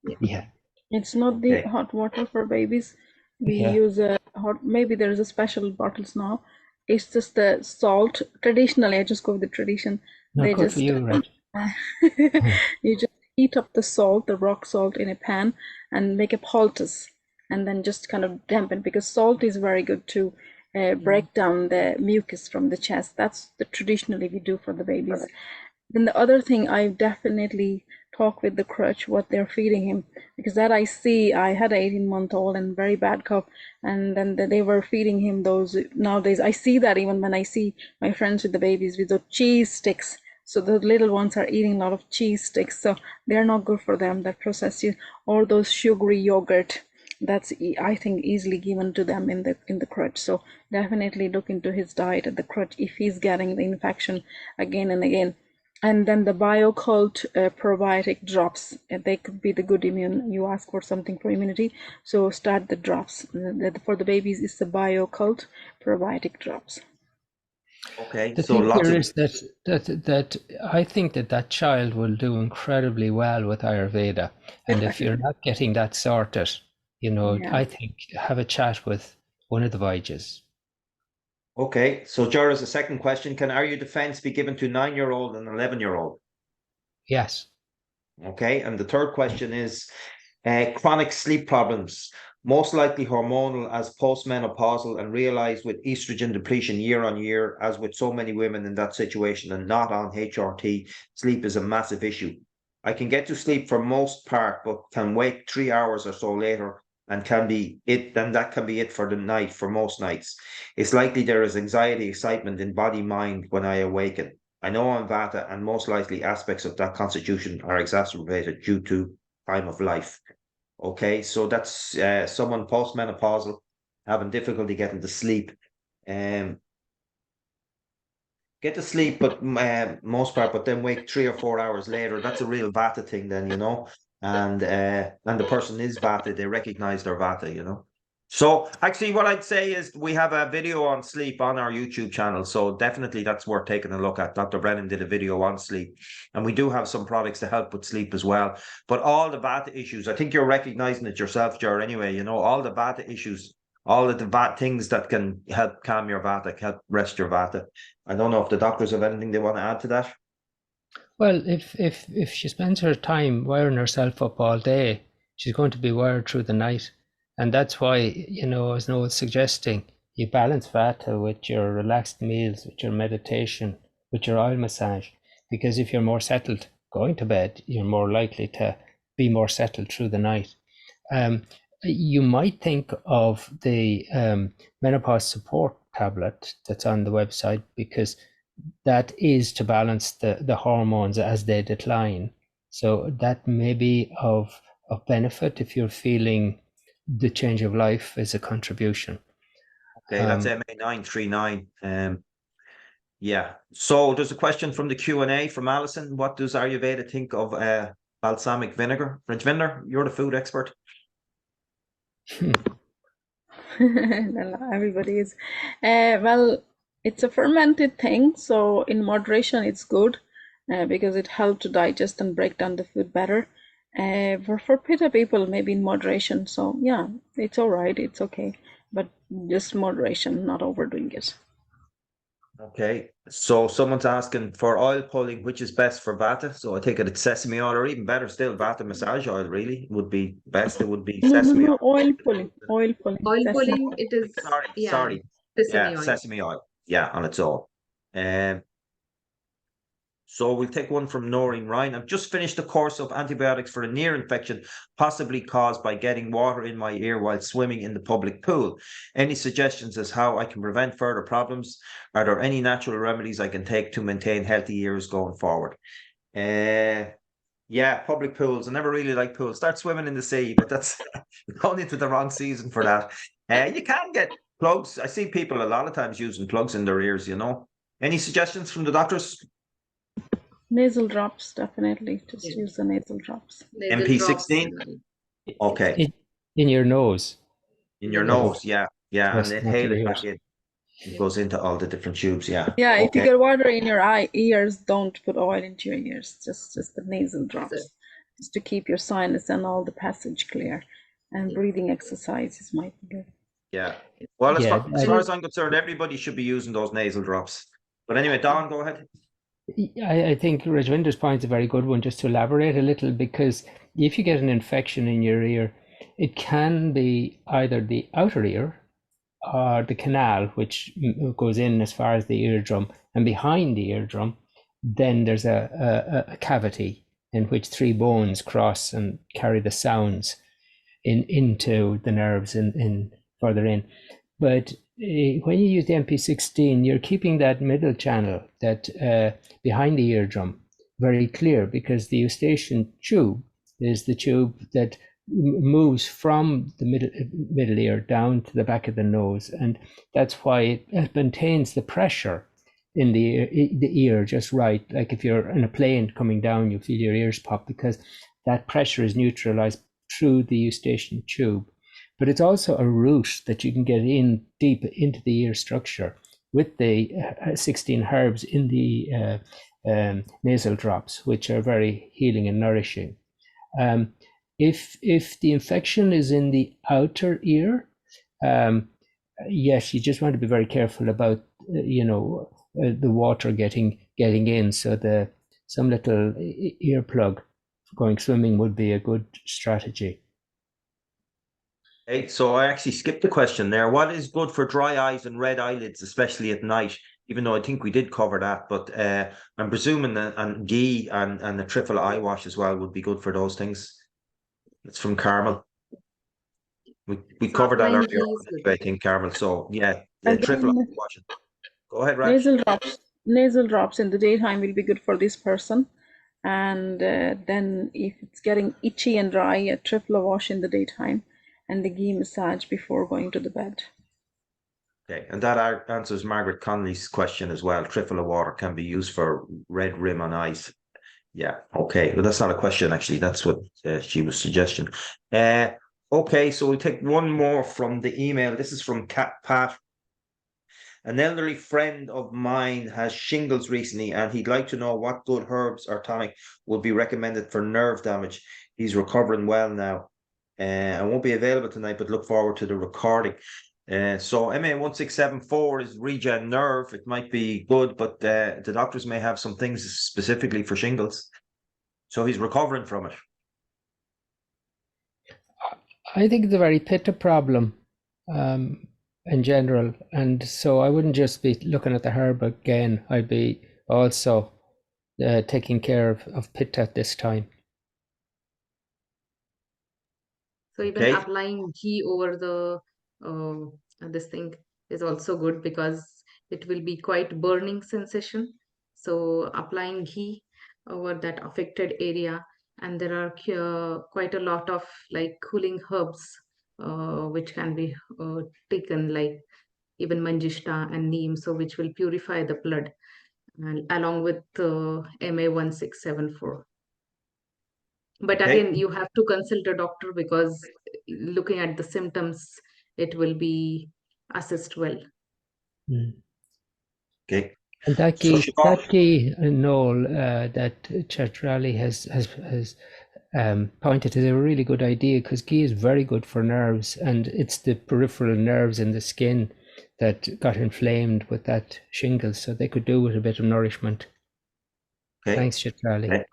Yeah.
Yeah.
It's not the hot water for babies. We use a hot, maybe there's a special bottles now. It's just the salt. Traditionally, I just go with the tradition.
No,
They
good
just
for you, right?
you just heat up the salt, the rock salt, in a pan and make a poultice, and then just kind of dampen, because salt is very good to break down the mucus from the chest. That's the traditionally we do for the babies. Then the other thing, I definitely talk with the crutch what they're feeding him, because that I see. I had an 18-month-old and very bad cough, and then they were feeding him those. Nowadays I see that even when I see my friends with the babies with the cheese sticks. So the little ones are eating a lot of cheese sticks, so they're not good for them, that processed, or those sugary yogurt. That's, I think, easily given to them in the crutch. So definitely look into his diet at the crutch if he's getting the infection again and again. And then the BioCult probiotic drops, they could be the good immune. You ask for something for immunity, so start the drops. For the babies, it's the BioCult probiotic drops.
Okay,
the
so
thing
lots
here
of
is that I think that child will do incredibly well with Ayurveda, and if you're not getting that sorted, I think have a chat with one of the Vajas.
Okay, so Jara's a second question. Can Are You Defense be given to 9-year-old and 11-year-old?
Yes.
Okay, and the third question is chronic sleep problems, most likely hormonal as postmenopausal, and realized with estrogen depletion year on year, as with so many women in that situation and not on HRT. Sleep is a massive issue. I can get to sleep for most part, but can wake 3 hours or so later, and that can be it for the night, for most nights. It's likely there is anxiety, excitement in body, mind when I awaken. I know I'm Vata, and most likely aspects of that constitution are exacerbated due to time of life. Okay, so that's someone postmenopausal having difficulty getting to sleep. Get to sleep, but most part, but then wake 3 or 4 hours later. That's a real Vata thing, then, and the person is Vata. They recognize their Vata, So actually what I'd say is we have a video on sleep on our YouTube channel. So definitely that's worth taking a look at. Dr. Brennan did a video on sleep, and we do have some products to help with sleep as well. But all the Vata issues, I think you're recognizing it yourself, Jar, anyway, all the Vata issues, all of the Vata things that can help calm your Vata, help rest your Vata. I don't know if the doctors have anything they want to add to that.
Well, if she spends her time wiring herself up all day, she's going to be wired through the night. And that's why, as Noel's suggesting, you balance Vata with your relaxed meals, with your meditation, with your oil massage. Because if you're more settled going to bed, you're more likely to be more settled through the night. You might think of the menopause support tablet that's on the website, because that is to balance the hormones as they decline. So that may be of benefit if you're feeling the change of life as a contribution.
Okay, that's MA939. Yeah. So there's a question from the Q&A from Alison. What does Ayurveda think of balsamic vinegar? French vinegar, you're the food expert.
Everybody is. Well, it's a fermented thing, so in moderation it's good because it helps to digest and break down the food better. For Pitta people, maybe in moderation. So yeah, it's all right, it's okay, but just moderation, not overdoing it.
Okay, so someone's asking for oil pulling, which is best for Vata. So I take it it's sesame oil, or even better still, Vata massage oil. Really would be best. It would be sesame
No,
oil.
oil pulling,
Oil
sesame.
pulling, it is,
Sorry.
sesame
Yeah,
oil.
sesame oil. Yeah, on its own. So we'll take one from Noreen Ryan. I've just finished a course of antibiotics for an ear infection, possibly caused by getting water in my ear while swimming in the public pool. Any suggestions as how I can prevent further problems? Are there any natural remedies I can take to maintain healthy ears going forward? Yeah, public pools. I never really liked pools. Start swimming in the sea, but that's going into the wrong season for that. You can get plugs. I see people a lot of times using plugs in their ears, you know. Any suggestions from the doctors?
Nasal drops, definitely. Just
Yeah.
use the nasal drops.
Nasal
MP16?
drops.
Okay,
In your nose.
in your
In
your
nose, yeah, and
Yes, not
inhale
your
it
ears.
back in. It goes into all the different tubes, yeah.
Yeah, if you
Okay,
get water in your ears, don't put oil into your ears. Just the nasal drops, just to keep your sinus and all the passage clear. And breathing exercises might be good.
yeah. Well,
Yeah,
as far as I'm concerned, everybody should be using those nasal drops. But anyway, Don, go ahead.
I think Rajvinder's point is a very good one, just to elaborate a little, because if you get an infection in your ear, it can be either the outer ear or the canal, which goes in as far as the eardrum, and behind the eardrum, then there's a cavity in which three bones cross and carry the sounds into the nerves in further in. But when you use the MP16, you're keeping that middle channel, that behind the eardrum, very clear, because the eustachian tube is the tube that moves from the middle ear down to the back of the nose, and that's why it maintains the pressure in the ear just right. Like if you're in a plane coming down, you feel your ears pop because that pressure is neutralized through the eustachian tube. But it's also a route that you can get in deep into the ear structure with the 16 herbs in the nasal drops, which are very healing and nourishing. If the infection is in the outer ear, yes, you just want to be very careful about the water getting in. So some little earplug going swimming would be a good strategy.
Hey, so I actually skipped the question there. What is good for dry eyes and red eyelids, especially at night? Even though I think we did cover that, but I'm presuming that and ghee and the Triphala eye wash as well would be good for those things. It's from Carmel. We
So
covered that
applying
earlier,
ghee is good.
I think, Carmel. So yeah, the Triphala
Again,
eye wash. Go ahead, Raj.
nasal drops in the daytime will be good for this person. And then if it's getting itchy and dry, a Triphala wash in the daytime and the ghee massage before going to the bed.
Okay, and that answers Margaret Conley's question as well. Triphala water can be used for red rim on eyes. Yeah, okay. Well, that's not a question, actually. That's what she was suggesting. Okay, so we'll take one more from the email. This is from Pat. An elderly friend of mine has shingles recently, and he'd like to know what good herbs or tonic would be recommended for nerve damage. He's recovering well now. I won't be available tonight, but look forward to the recording. So MA1674 is regen nerve. It might be good, but the doctors may have some things specifically for shingles. So he's recovering from it.
I think it's a very pitta problem in general. And so I wouldn't just be looking at the herb again. I'd be also taking care of pitta at this time.
So even
Okay.
applying ghee over the this thing is also good, because it will be quite burning sensation. So applying ghee over that affected area, and there are quite a lot of like cooling herbs which can be taken, like even manjishta and neem, so which will purify the blood, and along with MA1674. But
Okay.
again, you have to consult a doctor, because looking at the symptoms, it will be assessed well.
Okay.
And that
So
key, Noel, that Chatrali has pointed to, is a really good idea, because ghee is very good for nerves, and it's the peripheral nerves in the skin that got inflamed with that shingles, so they could do with a bit of nourishment.
Okay.
Thanks, Chatrali.
Okay.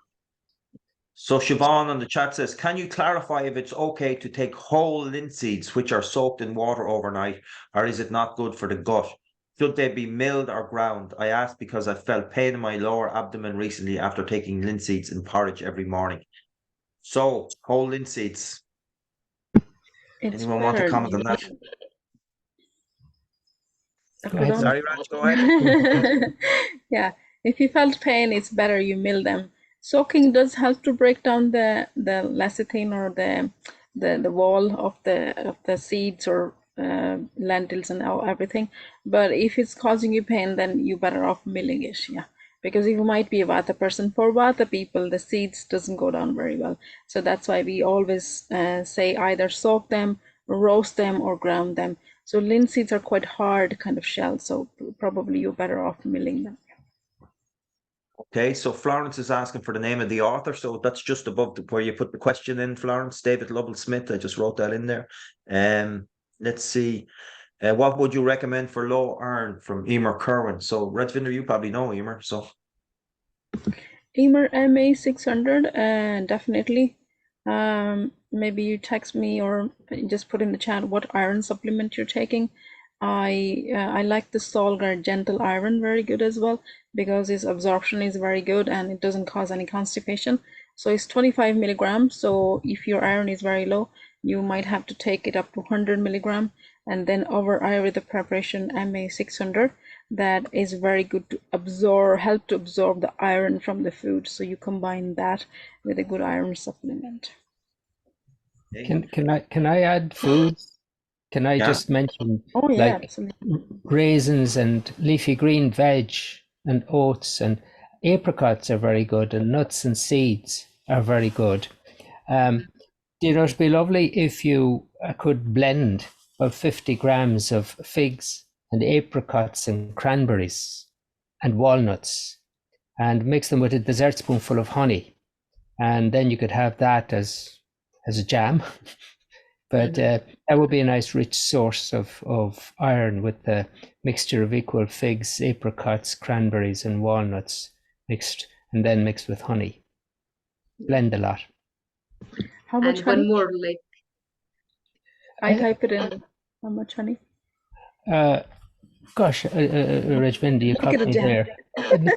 So Siobhan on the chat says, can you clarify if it's okay to take whole linseeds which are soaked in water overnight, or is it not good for the gut? Should they be milled or ground? I asked because I felt pain in my lower abdomen recently after taking linseeds in porridge every morning. So whole linseeds. Anyone want to comment on that?
Go ahead.
Sorry, Raj, go ahead.
Yeah, if you felt pain, it's better you mill them. Soaking does help to break down the lecithin, or the wall of the seeds or lentils and everything. But if it's causing you pain, then you better off milling it. Yeah, because you might be a Vata person. For Vata people, the seeds doesn't go down very well. So that's why we always say either soak them, roast them, or ground them. So linseeds are quite hard kind of shells, so probably you're better off milling them.
Okay, so Florence is asking for the name of the author, so that's just above where you put the question in, Florence. David Lovell Smith, I just wrote that in there. Let's see. What would you recommend for low iron, from Emer Kerwin? So Redvinder, you probably know Emer, so.
Emer MA600, definitely. Maybe you text me or just put in the chat what iron supplement you're taking. I like the Solgar Gentle Iron very good as well, because its absorption is very good and it doesn't cause any constipation. So it's 25 milligrams. So if your iron is very low, you might have to take it up to 100 milligram. And then our Ayurveda preparation MA600, that is very good to help to absorb the iron from the food. So you combine that with a good iron supplement.
Can I add foods? Can I just mention, like,
absolutely.
Raisins and leafy green veg and oats and apricots are very good, and nuts and seeds are very good. It'd be lovely if you could blend about 50 grams of figs and apricots and cranberries and walnuts and mix them with a dessert spoonful of honey. And then you could have that as a jam. But that would be a nice rich source of iron, with the mixture of equal figs, apricots, cranberries, and walnuts mixed with honey. Blend a lot.
How much
And
honey?
one more, like,
I type it in. How much honey?
Gosh, Rajvinder, you caught me there.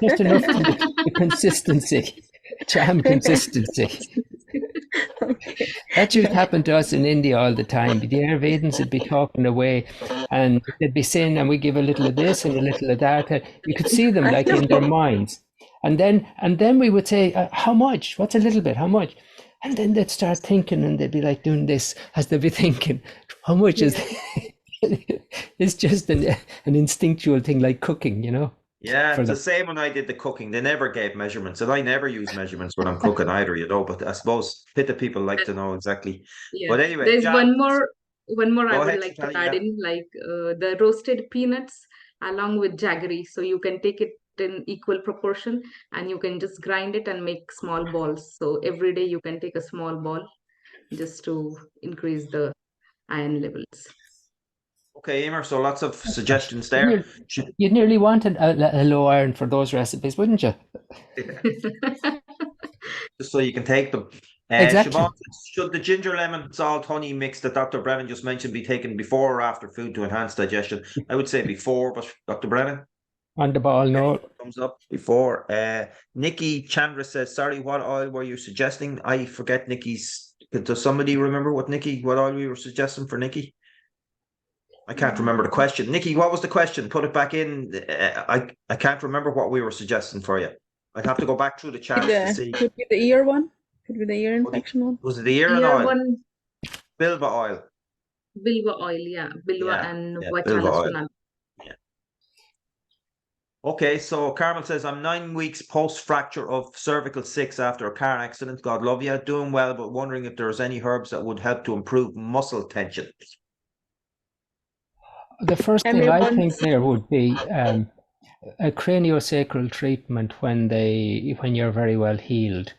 Just enough to the consistency, jam consistency.
Okay.
That used to happen to us in India all the time. The Ayurvedans would be talking away, and they'd be saying, and we give a little of this and a little of that. You could see them like in their minds. And then we would say, how much? What's a little bit? How much? And then they'd start thinking, and they'd be like doing this as they'd be thinking, how much is it's just an instinctual thing, like cooking, you know?
Yeah, it's the same when I did the cooking. They never gave measurements, and I never use measurements when I'm cooking either, you know. But I suppose Pitta people like to know exactly.
Yeah.
But anyway,
there's one more I
Go
would
ahead,
like to
Natalia.
add in, like the roasted peanuts along with jaggery. So you can take it in equal proportion, and you can just grind it and make small balls. So every day you can take a small ball just to increase the iron levels.
Okay, Emer, so lots of suggestions there.
You'd nearly wanted a low iron for those recipes, wouldn't you?
Just so you can take them.
Exactly.
Siobhan, should the ginger, lemon, salt, honey mix that Dr. Brennan just mentioned be taken before or after food to enhance digestion? I would say before, but Dr. Brennan?
On the ball, no.
Thumbs up before. Nikki Chandra says, sorry, what oil were you suggesting? I forget Nikki's. Does somebody remember what oil we were suggesting for Nikki? I can't remember the question. Nikki, what was the question? Put it back in. I can't remember what we were suggesting for you. I'd have to go back through the chats to see.
Could be the ear one. Could be the ear infection one.
Was it the ear and
Ear
oil?
one,
Bilba oil.
bilwa oil, yeah, bilwa and
yeah,
white
bilva oil.
sunal.
Okay, so Carmel says, I'm 9 weeks post-fracture of cervical 6 after a car accident. God love you. Doing well, but wondering if there's any herbs that would help to improve muscle tension.
The first thing I think there would be a craniosacral treatment when you're very well healed,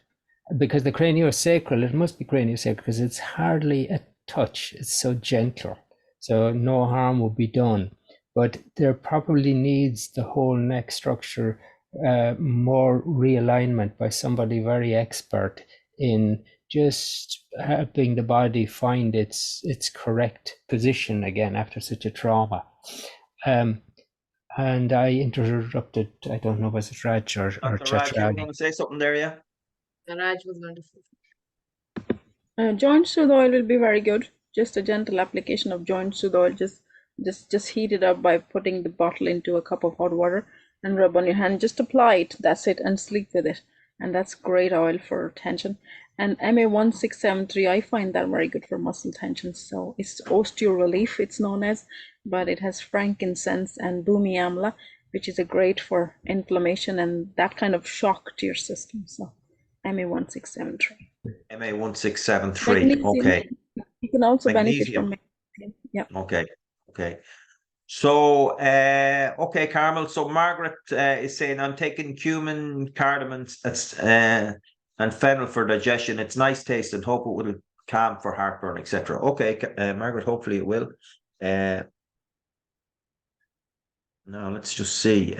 because the craniosacral, it must be craniosacral because it's hardly a touch. It's so gentle, so no harm will be done. But there probably needs the whole neck structure more realignment by somebody very expert in just helping the body find its correct position again after such a trauma. And I interrupted, I don't know, was it Raj or
Raj, you want to say something there, yeah?
Raj was going to say.
Joint soothe oil will be very good. Just a gentle application of joint soothe oil. Just heat it up by putting the bottle into a cup of hot water and rub on your hand. Just apply it, that's it, and sleep with it. And that's great oil for tension. And MA1673, I find that very good for muscle tension. So it's osteo relief, it's known as, but it has frankincense and bhumi amla, which is a great for inflammation and that kind of shock to your system. So MA1673.
MA1673,
Magnesium.
okay.
You can also
Magnesium.
benefit from magnesium. Yeah.
Okay. So, okay, Carmel. So Margaret is saying, I'm taking cumin, cardamom, and fennel for digestion. It's nice taste and hope it will calm for heartburn, etc. Okay, Margaret, hopefully it will. Now, let's just see.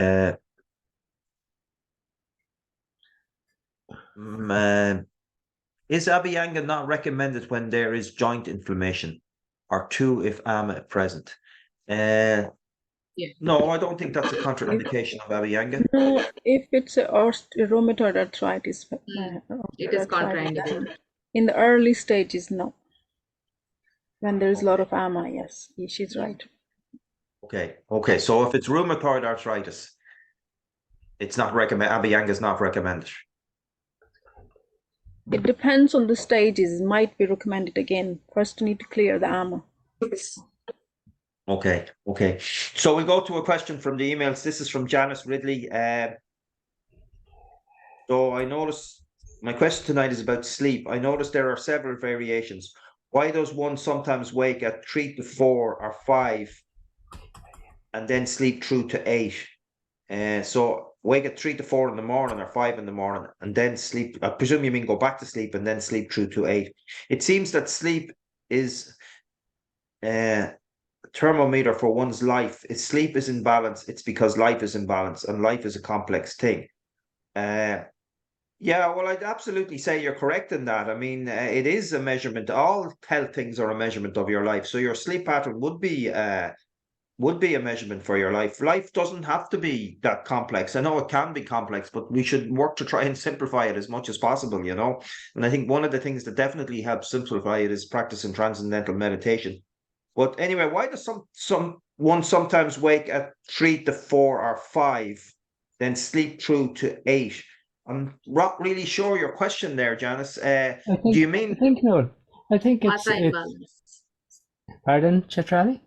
Is Abhyanga not recommended when there is joint inflammation, or 2 if AMA present? No, I don't think that's a contraindication of Abhyanga.
No, if it's a rheumatoid arthritis,
It is contraindicated.
In the early stages, no. When there's a lot of AMA, yes, she's right.
Okay. So if it's rheumatoid arthritis, it's not recommended. Abhyanga is not recommended.
It depends on the stages. It might be recommended again. First, you need to clear the AMA.
Okay. So we'll go to a question from the emails. This is from Janice Ridley. So I noticed my question tonight is about sleep. I noticed there are several variations. Why does one sometimes wake at 3 to 4 or 5 and then sleep through to 8? So wake at 3 to 4 in the morning or 5 in the morning and then sleep. I presume you mean go back to sleep and then sleep through to 8. It seems that sleep is thermometer for one's life. If sleep is in balance, it's because life is in balance, and life is a complex thing. Well, I'd absolutely say you're correct in that. I mean, it is a measurement. All health things are a measurement of your life. So your sleep pattern would be a measurement for your life. Life doesn't have to be that complex. I know it can be complex, but we should work to try and simplify it as much as possible, you know. And I think one of the things that definitely helps simplify it is practicing transcendental meditation. But anyway, why does someone sometimes wake at 3 to 4 or 5, then sleep through to 8? I'm not really sure your question there, Janice. Do you mean?
I think it's
Vata imbalance.
Pardon, Chitrali?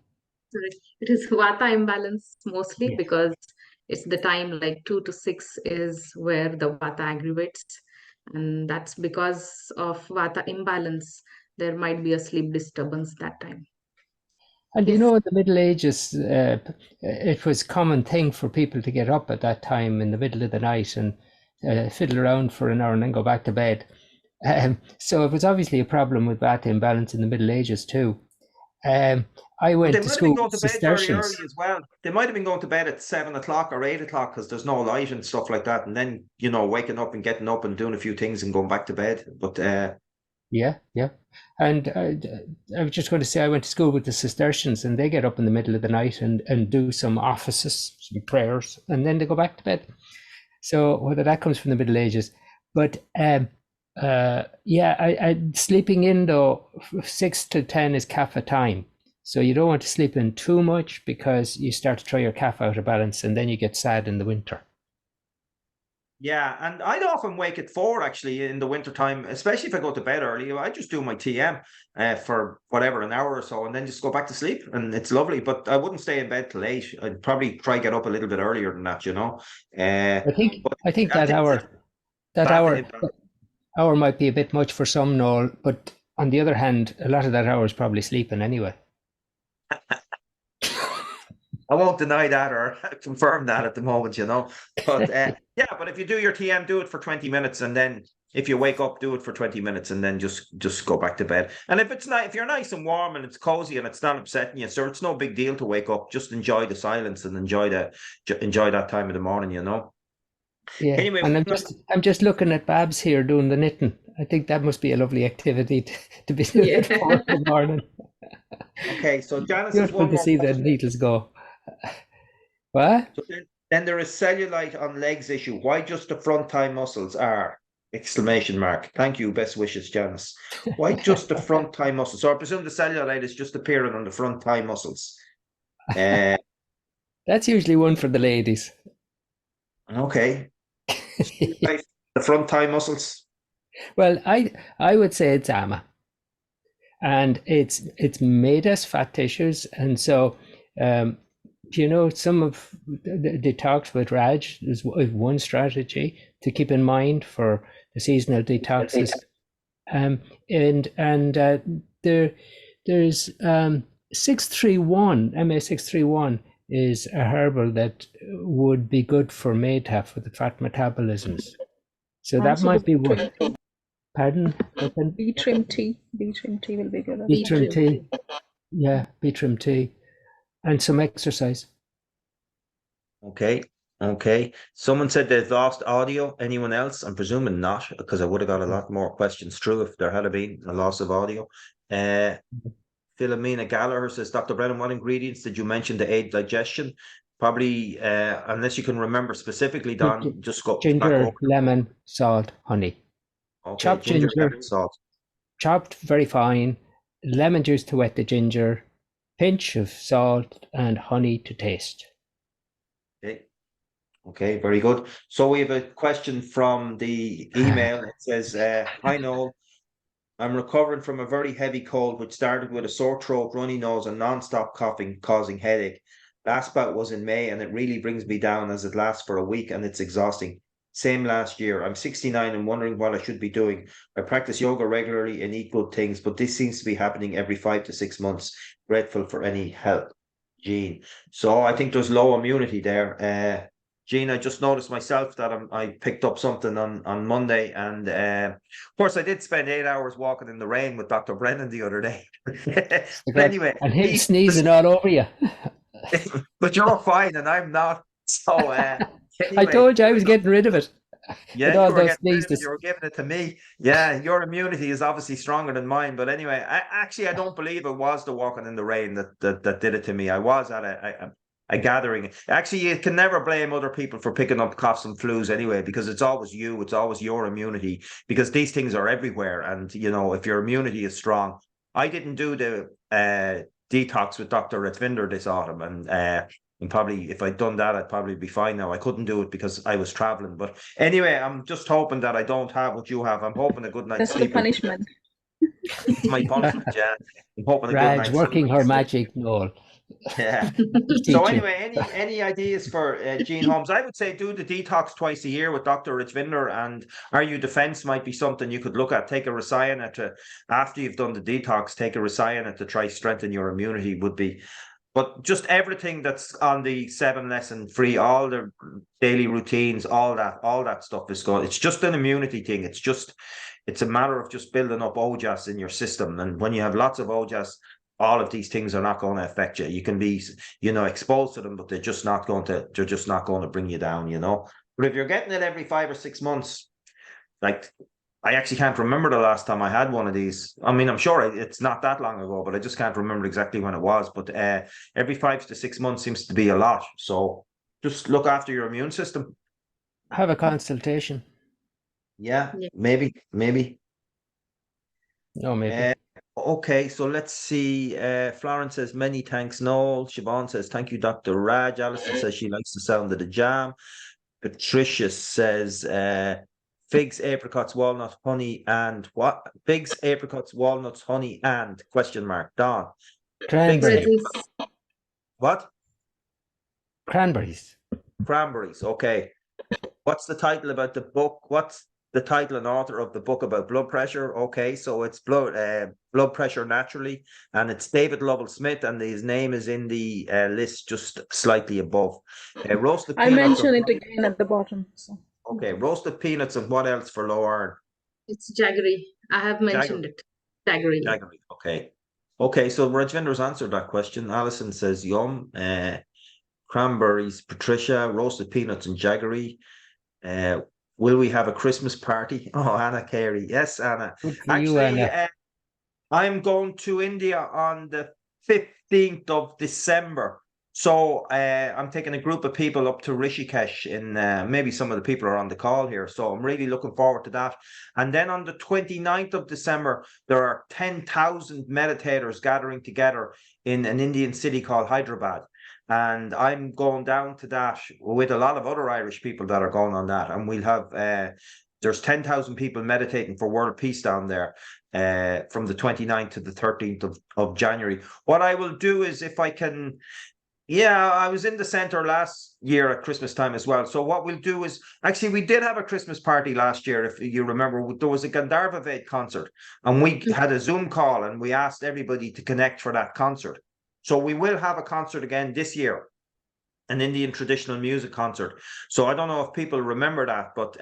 Sorry, it is Vata imbalance mostly because it's the time like 2 to 6 is where the Vata aggravates, and that's because of Vata imbalance. There might be a sleep disturbance that time.
And you know, in the Middle Ages, it was a common thing for people to get up at that time in the middle of the night and fiddle around for an hour and then go back to bed. So it was obviously a problem with Vata imbalance in the Middle Ages too. I went to school with Cistercians.
Early as well. They might have been going to bed at 7 o'clock or 8 o'clock because there's no light and stuff like that. And then, you know, waking up and getting up and doing a few things and going back to bed. But
yeah. And I was just going to say, I went to school with the Cistercians, and they get up in the middle of the night and do some offices, some prayers, and then they go back to bed. So whether that comes from the Middle Ages, but sleeping in though 6 to 10 is kapha time. So you don't want to sleep in too much because you start to throw your calf out of balance and then you get sad in the winter.
Yeah, and I'd often wake at 4 actually in the winter time, especially if I go to bed early. I just do my TM for whatever, an hour or so, and then just go back to sleep, and it's lovely. But I wouldn't stay in bed till 8. I'd probably try get up a little bit earlier than that, you know.
I think
But
I think
I
that
think
hour
it's
that
bad.
hour might be a bit much for some, Noel, but on the other hand, a lot of that hour is probably sleeping anyway.
I won't deny that or confirm that at the moment, you know. But yeah, but if you do your TM, do it for 20 minutes, and then if you wake up, do it for 20 minutes, and then just go back to bed. And if it's not, if you're nice and warm and it's cozy and it's not upsetting you, so it's no big deal to wake up. Just enjoy the silence and enjoy that time of the morning, you know.
Yeah,
Anyway,
and I'm just looking at Babs here doing the knitting. I think that must be a lovely activity to be doing at 4 in the morning.
okay, so Janice has
Beautiful
one
to
more
see the
question.
needles go. What?
So then there is cellulite on legs issue. Why just the front thigh muscles are? Exclamation mark. Thank you. Best wishes, Janice. Why just the front thigh muscles? So I presume the cellulite is just appearing on the front thigh muscles.
That's usually one for the ladies.
Okay. The front thigh muscles.
Well, I would say it's AMA, and it's made as fat tissues, and so some of the talks with Raj is one strategy to keep in mind for the seasonal detoxes, and there's 631 MA631 is a herbal that would be good for MATAF for the fat metabolisms. So that might be one. Pardon?
B-trim tea. B-trim tea will be good.
B-trim tea. Yeah, B-trim tea. And some exercise.
Okay. Someone said they've lost audio. Anyone else? I'm presuming not, because I would have got a lot more questions through if there had been a loss of audio. Philomena Gallagher says, Dr. Brennan, what ingredients did you mention to aid digestion? Probably, unless you can remember specifically, Don, just go
ginger,
back over.
lemon, salt, honey.
Okay,
chopped ginger,
lemon, salt.
Chopped very fine, lemon juice to wet the ginger, pinch of salt and honey to taste.
Okay, very good. So we have a question from the email. It says, hi Noel, I'm recovering from a very heavy cold, which started with a sore throat, runny nose, and non-stop coughing, causing headache. Last bout was in May, and it really brings me down as it lasts for a week, and it's exhausting. Same last year. I'm 69 and wondering what I should be doing. I practice yoga regularly and eat good things, but this seems to be happening every 5 to 6 months. Grateful for any help. Jean. So I think there's low immunity there. Jean, I just noticed myself that I picked up something on Monday, and of course I did spend 8 hours walking in the rain with Dr. Brennan the other day. But anyway,
and him sneezing all over you.
But you're fine, and I'm not. So anyway,
I told you I was getting rid of it.
yeah, you were getting rid of it. You were giving it to me. Yeah, your immunity is obviously stronger than mine. But anyway, I don't believe it was the walking in the rain that did it to me. I was at a gathering. Actually, you can never blame other people for picking up coughs and flus anyway, because it's always you. It's always your immunity, because these things are everywhere. And, if your immunity is strong. I didn't do the detox with Dr. Ratvinder this autumn. And probably if I'd done that, I'd probably be fine now. I couldn't do it because I was traveling. But anyway, I'm just hoping that I don't have what you have. I'm hoping a good night's sleep.
That's the punishment.
It's my punishment, yeah. I'm hoping a good night's
working
sleep.
her magic, Noel.
Yeah. So anyway, any ideas for Jean Holmes? I would say do the detox twice a year with Dr. Richvinder, and RU Defense might be something you could look at. Take a Rosciana after you've done the detox, take a Rosciana to try strengthen your immunity would be. But just everything that's on the 7-lesson free, all the daily routines, all that stuff is good. It's just an immunity thing. It's a matter of just building up OJAS in your system. And when you have lots of OJAS, all of these things are not going to affect you. You can be, exposed to them, but they're just not going to bring you down, But if you're getting it every 5 or 6 months, like, I actually can't remember the last time I had one of these. I mean, I'm sure it's not that long ago, but I just can't remember exactly when it was. But every 5 to 6 months seems to be a lot. So just look after your immune system.
Have a consultation.
Yeah. Maybe.
No, maybe.
Okay, so let's see. Florence says, many thanks, Noel. Siobhan says, thank you, Dr. Raj. Alison says she likes the sound of the jam. Patricia says, figs, apricots, walnuts, honey, and what? Figs, apricots, walnuts, honey, and question mark. Dawn.
Cranberry.
Raisins.
What?
Cranberries.
Cranberries. Okay. What's the title about the book? What's the title and author of the book about blood pressure? Okay, so it's blood pressure naturally, and it's David Lovell Smith, and his name is in the list just slightly above. Roasted
I
peanuts.
mentioned it again at the bottom. So.
Okay, roasted peanuts, and what else for low iron?
It's jaggery. I have mentioned it. Jaggery.
Jaggery. Okay. Okay, so Rajvinder's answered that question. Alison says yum. Cranberries, Patricia, roasted peanuts and jaggery. Will we have a Christmas party? Oh, Anna Carey. Yes, Anna.
Good for you,
Actually,
Anna.
I'm going to India on the 15th of December. So I'm taking a group of people up to Rishikesh, in maybe some of the people are on the call here. So I'm really looking forward to that. And then on the 29th of December, there are 10,000 meditators gathering together in an Indian city called Hyderabad. And I'm going down to that with a lot of other Irish people that are going on that. And we'll have, there's 10,000 people meditating for world peace down there from the 29th to the 13th of January. What I will do is, if I can, yeah, I was in the center last year at Christmas time as well. So what we'll do is, actually, we did have a Christmas party last year. If you remember, there was a Gandharva Ved concert, and we had a Zoom call, and we asked everybody to connect for that concert. So we will have a concert again this year, an Indian traditional music concert. So I don't know if people remember that, but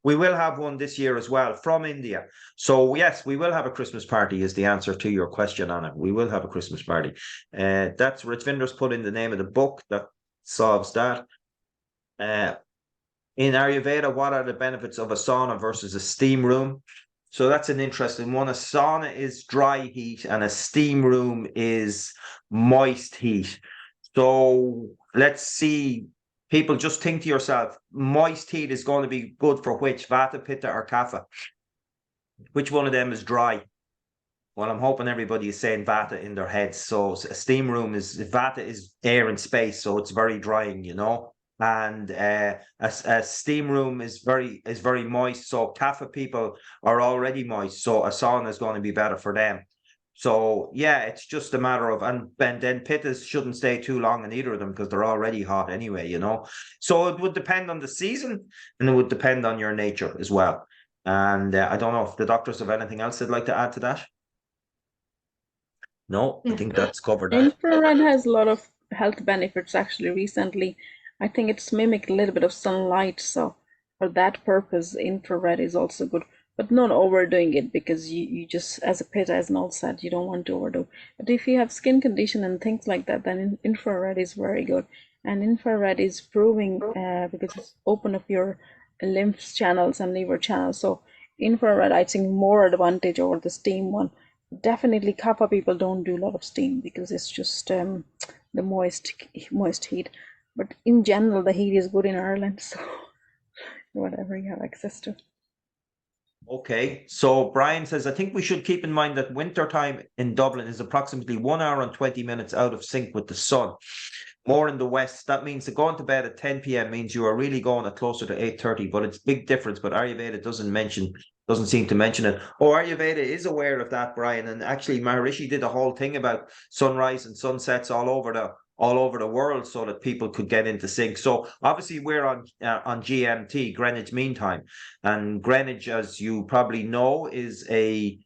we will have one this year as well from India. So yes, we will have a Christmas party is the answer to your question, Anna. We will have a Christmas party. That's Rajvinder's put in the name of the book that solves that. In Ayurveda, what are the benefits of a sauna versus a steam room? So that's an interesting one. A sauna is dry heat and a steam room is moist heat. So let's see, people, just think to yourself, moist heat is going to be good for which? Vata, Pitta or Kapha? Which one of them is dry? Well, I'm hoping everybody is saying Vata in their heads. So a steam room is, Vata is air and space, so it's very drying, you know. And a steam room is very moist. So Kapha people are already moist, so a sauna is going to be better for them. So yeah, it's just a matter of, and then pittas shouldn't stay too long in either of them because they're already hot anyway, you know. So it would depend on the season, and it would depend on your nature as well. And I don't know if the doctors have anything else they'd like to add to that. No, I think that's covered.
Infrared has a lot of health benefits actually. Recently, I think it's mimicked a little bit of sunlight, so for that purpose, infrared is also good. But not overdoing it, because you just, as a Pitta, as Noel said, you don't want to overdo. But if you have skin condition and things like that, then infrared is very good. And infrared is proving, because it's open up your lymph channels and liver channels. So infrared, I think, more advantage over the steam one. Definitely Kapha people don't do a lot of steam because it's just the moist heat. But in general, the heat is good in Ireland, so whatever you have access to.
Okay, so Brian says, I think we should keep in mind that winter time in Dublin is approximately 1 hour and 20 minutes out of sync with the sun. More in the west, that means that going to bed at 10 p.m. means you are really going at closer to 8:30, but it's big difference. But Ayurveda doesn't seem to mention it. Oh, Ayurveda is aware of that, Brian. And actually, Maharishi did a whole thing about sunrise and sunsets all over the world so that people could get into sync. So obviously we're on GMT, Greenwich Mean Time, and Greenwich, as you probably know, is a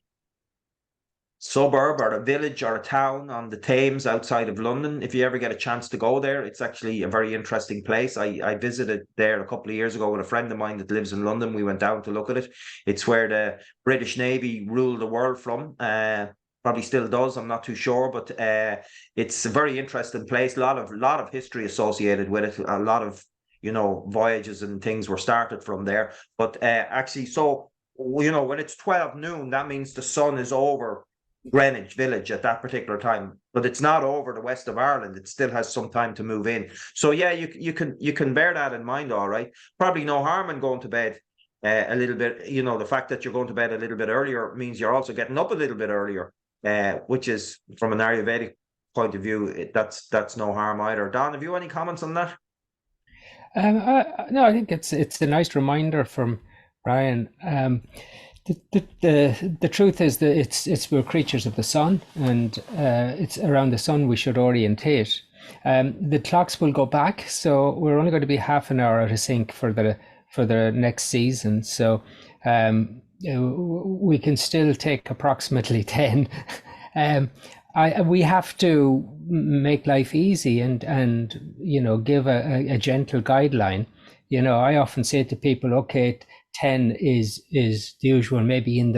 suburb or a village or a town on the Thames outside of London. If you ever get a chance to go there, it's actually a very interesting place. I visited there a couple of years ago with a friend of mine that lives in London. We went down to look at it. It's where the British Navy ruled the world from. Probably still does, I'm not too sure, but it's a very interesting place. A lot of history associated with it. A lot of, you know, voyages and things were started from there. But actually, so, you know, when it's 12 noon, that means the sun is over Greenwich Village at that particular time, but it's not over the west of Ireland. It still has some time to move in. So yeah, you can bear that in mind. All right, probably no harm in going to bed a little bit. You know, the fact that you're going to bed a little bit earlier means you're also getting up a little bit earlier. which is from an Ayurvedic point of view, that's no harm either. Don, have you any comments on that?
No, I think it's a nice reminder from Brian. The truth is that we're creatures of the sun, and it's around the sun we should orientate. The clocks will go back, so we're only going to be half an hour out of sync for the next season. So we can still take approximately 10. We have to make life easy and give a gentle guideline. I often say to people, okay, 10 is the usual. Maybe in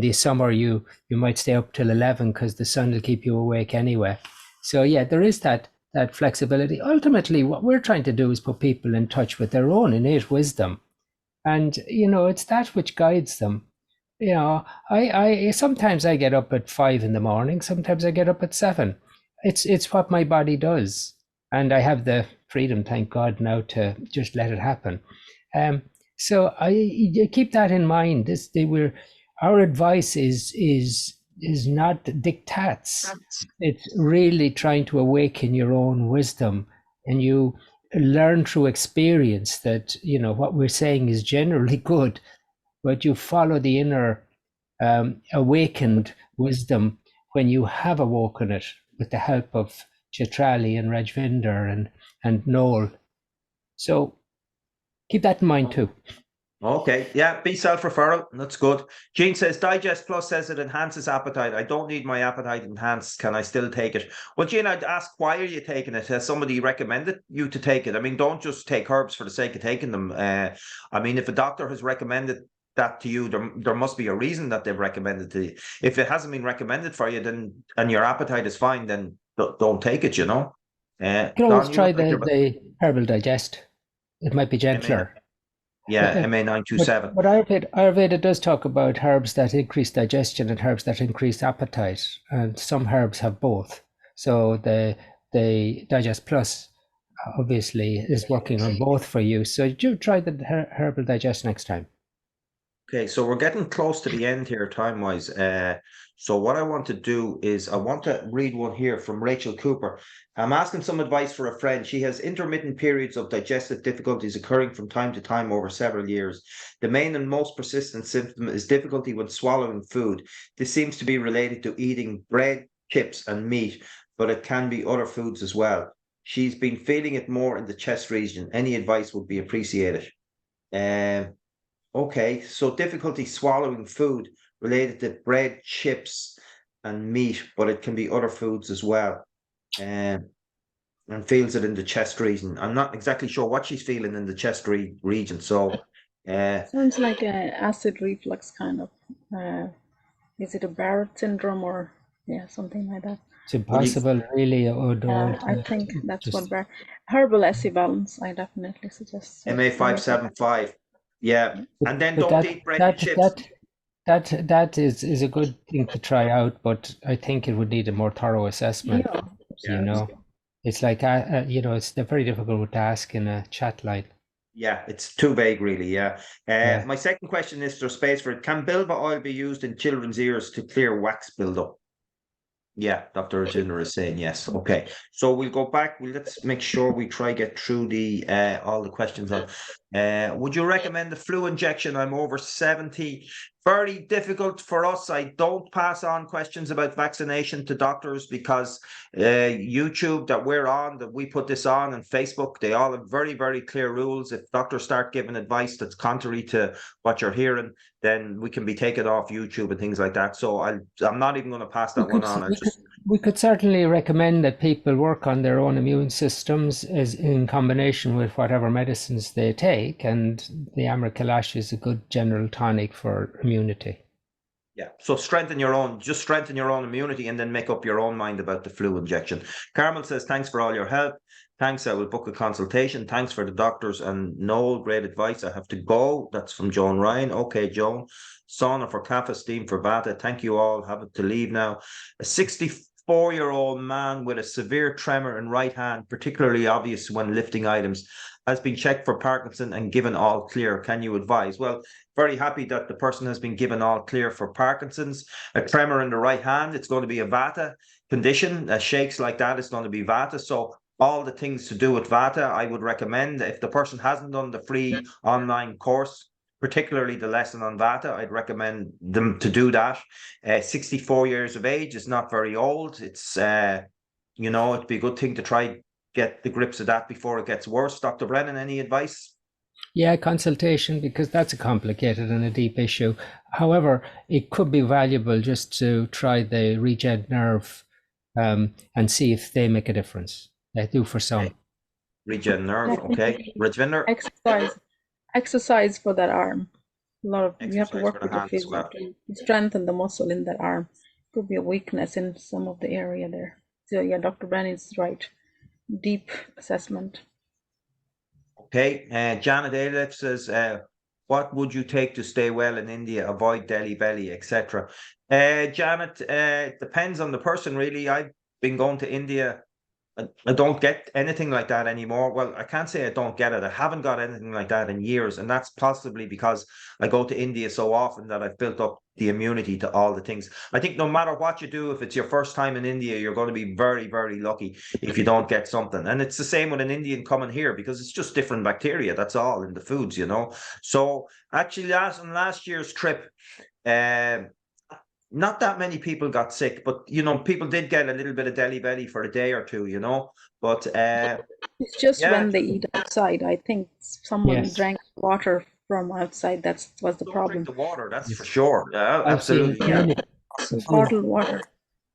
the summer you might stay up till 11 because the sun will keep you awake anyway. So yeah, there is that flexibility. Ultimately, what we're trying to do is put people in touch with their own innate wisdom, and it's that which guides them. I sometimes I get up at 5 in the morning, sometimes I get up at 7. It's what my body does, and I have the freedom, thank God, now to just let it happen. So I keep that in mind. Our advice is not diktats. It's really trying to awaken your own wisdom, and you learn through experience that what we're saying is generally good, but you follow the inner awakened wisdom when you have awoken it with the help of Chitrali and Rajvinder and Noel. So keep that in mind too.
Okay, yeah, be self-referral. That's good. Jean says, Digest Plus says it enhances appetite. I don't need my appetite enhanced. Can I still take it? Well, Jean, I'd ask, why are you taking it? Has somebody recommended you to take it? I mean, don't just take herbs for the sake of taking them. I mean, if a doctor has recommended that to you, there must be a reason that they've recommended to you. If it hasn't been recommended for you, then and your appetite is fine, then don't take it,
You can always try the herbal digest. It might be gentler.
Yeah, MA927.
But Ayurveda does talk about herbs that increase digestion and herbs that increase appetite, and some herbs have both. So the Digest Plus obviously is working on both for you. So do try the herbal digest next time.
Okay, so we're getting close to the end here time-wise. So what I want to do is I want to read one here from Rachel Cooper. I'm asking some advice for a friend. She has intermittent periods of digestive difficulties occurring from time to time over several years. The main and most persistent symptom is difficulty when swallowing food. This seems to be related to eating bread, chips, and meat, but it can be other foods as well. She's been feeling it more in the chest region. Any advice would be appreciated. Okay, so difficulty swallowing food related to bread, chips, and meat, but it can be other foods as well. And feels it in the chest region. I'm not exactly sure what she's feeling in the chest region. So
sounds like an acid reflux kind of. Is it a Barrett syndrome or something like that?
It's impossible, really.
I think that's what herbal SC balance. I definitely suggest
MA575. Yeah, and then don't eat bread and chips.
That is a good thing to try out, but I think it would need a more thorough assessment. It's like it's very difficult to ask in a chat line.
Yeah, it's too vague, really. Yeah. My second question is, there's space for it. Can bilba oil be used in children's ears to clear wax buildup? Yeah, Dr. Rajendra is saying yes. Okay, so we'll go back. Let's make sure we try get through the all the questions on. Would you recommend the flu injection? I'm over 70. Very difficult for us. I don't pass on questions about vaccination to doctors because YouTube that we're on, that we put this on, and Facebook, they all have very, very clear rules. If doctors start giving advice that's contrary to what you're hearing, then we can be taken off YouTube and things like that. So I'm not even going to pass that one on.
We could certainly recommend that people work on their own immune systems as in combination with whatever medicines they take, and the Amrikalash is a good general tonic for immunity.
Yeah, so strengthen your own immunity and then make up your own mind about the flu injection. Carmel says, thanks for all your help. Thanks, I will book a consultation. Thanks for the doctors and Noel, great advice. I have to go. That's from Joan Ryan. Okay, Joan. Sauna for Kapha, steam for Vata. Thank you all. Have to leave now. A 64-year-old man with a severe tremor in right hand, particularly obvious when lifting items, has been checked for Parkinson and given all clear. Can you advise? Well, very happy that the person has been given all clear for Parkinson's. A tremor in the right hand, it's going to be a Vata condition. Shakes like that is going to be Vata. So all the things to do with Vata, I would recommend, if the person hasn't done the free online course, particularly the lesson on Vata, I'd recommend them to do that. 64 years of age is not very old. It's, you know, it'd be a good thing to try get the grips of that before it gets worse. Dr. Brennan, any advice?
Yeah, consultation, because that's a complicated and a deep issue. However, it could be valuable just to try the Regen Nerve and see if they make a difference. They do for some.
Regen Nerve, okay. Rajinder?
Exercise for that arm. A lot of you have to
Exercise
work
for the
with your
hand as
physio
well.
to strengthen the muscle in that arm. Could be a weakness in some of the area there. So yeah, Dr. Brennan is right. Deep assessment.
Okay, Janet Aleph says, what would you take to stay well in India, avoid Delhi belly, etc.? Janet, depends on the person, really. I've been going to India. I don't get anything like that anymore. Well, I can't say I don't get it. I haven't got anything like that in years. And that's possibly because I go to India so often that I've built up the immunity to all the things. I think no matter what you do, if it's your first time in India, you're going to be very, very lucky if you don't get something. And it's the same with an Indian coming here, because it's just different bacteria. That's all in the foods, you know. So actually on last year's trip, not that many people got sick, but you know, people did get a little bit of Delhi belly for a day or two, you know. But
it's just
yeah,
when they eat outside. I think someone
Yes.
drank water from outside. That was the
don't
problem.
drink the water, that's
Yes.
for sure. Yeah,
I've
absolutely.
seen
Yeah.
Bottled water.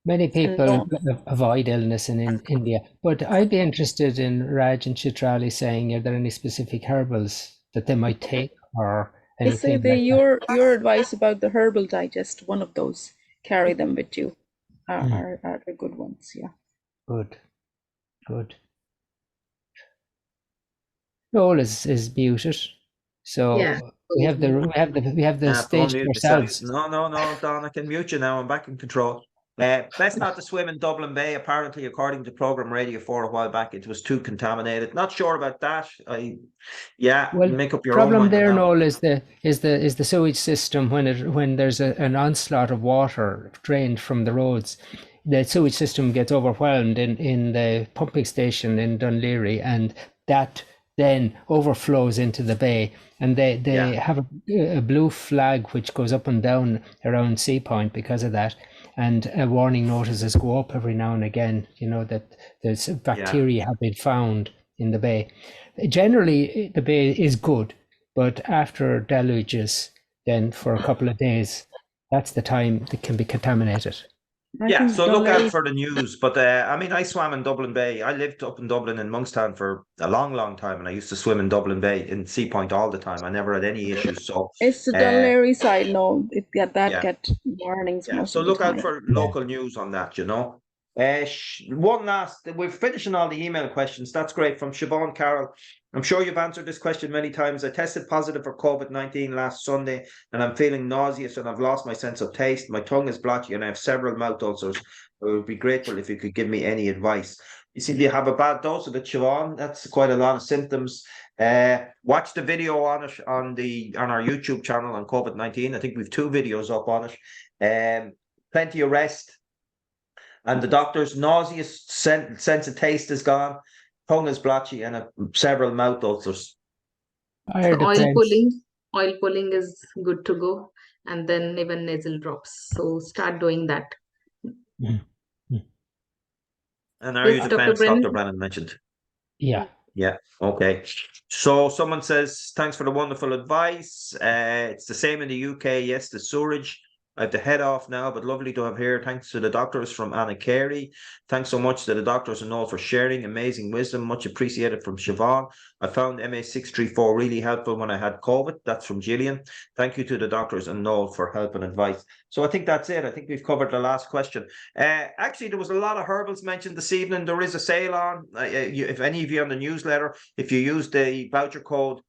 many people
don't.
avoid illness in India. But I'd be interested in Raj and Chitrali saying, are there any specific herbals that they might take or
I say
anything like that?
your advice about the herbal digest, one of those, carry them with you, are the good ones. Yeah.
Good, good. Noel is muted, so
Yeah.
we have the stage to
Unmute myself.
ourselves.
No, Don, I can mute you now. I'm back in control. Best not to swim in Dublin Bay. Apparently, according to Program Radio 4 a while back, it was too contaminated. Not sure about that.
Well,
make up your own
problem
mind on
there,
that.
Noel, is the sewage system when there's an onslaught of water drained from the roads. The sewage system gets overwhelmed in the pumping station in Dunleary, and that then overflows into the bay, and they have a blue flag which goes up and down around Sea Point because of that, and warning notices go up every now and again, you know, that there's bacteria have been found in the bay. Generally the bay is good, but after deluges, then for a couple of days, that's the time it can be contaminated.
So look out for the news. But I mean, I swam in Dublin Bay. I lived up in Dublin in Monkstown for a long, long time, and I used to swim in Dublin Bay in Sea Point all the time. I never had any issues. So
it's the Dunleary side. No, get warnings.
Yeah,
most
so
of the
look out
time.
for local news on that, you know. One last, we're finishing all the email questions. That's great. From Siobhan Carroll. I'm sure you've answered this question many times. I tested positive for COVID-19 last Sunday, and I'm feeling nauseous, and I've lost my sense of taste. My tongue is blotchy, and I have several mouth ulcers. I would be grateful if you could give me any advice. You see, you have a bad dose of it, Siobhan. That's quite a lot of symptoms. Watch the video on it on our YouTube channel on COVID-19. I think we've 2 videos up on it. Plenty of rest, and the doctor's nauseous sense of taste is gone, tongue is blotchy, and several mouth ulcers.
Oil pulling is good to go, and then even nasal drops. So start doing that.
And are you defense, Dr. Brennan mentioned?
Yeah.
Okay. So someone says, thanks for the wonderful advice. It's the same in the UK. Yes, the sewerage. I have to head off now, but lovely to have here. Thanks to the doctors from Anna Carey. Thanks so much to the doctors and all for sharing amazing wisdom. Much appreciated from Siobhan. I found MA634 really helpful when I had COVID. That's from Gillian. Thank you to the doctors and Noel for help and advice. So I think that's it. I think we've covered the last question. Actually, there was a lot of herbals mentioned this evening. There is a sale on. If any of you on the newsletter, if you use the voucher code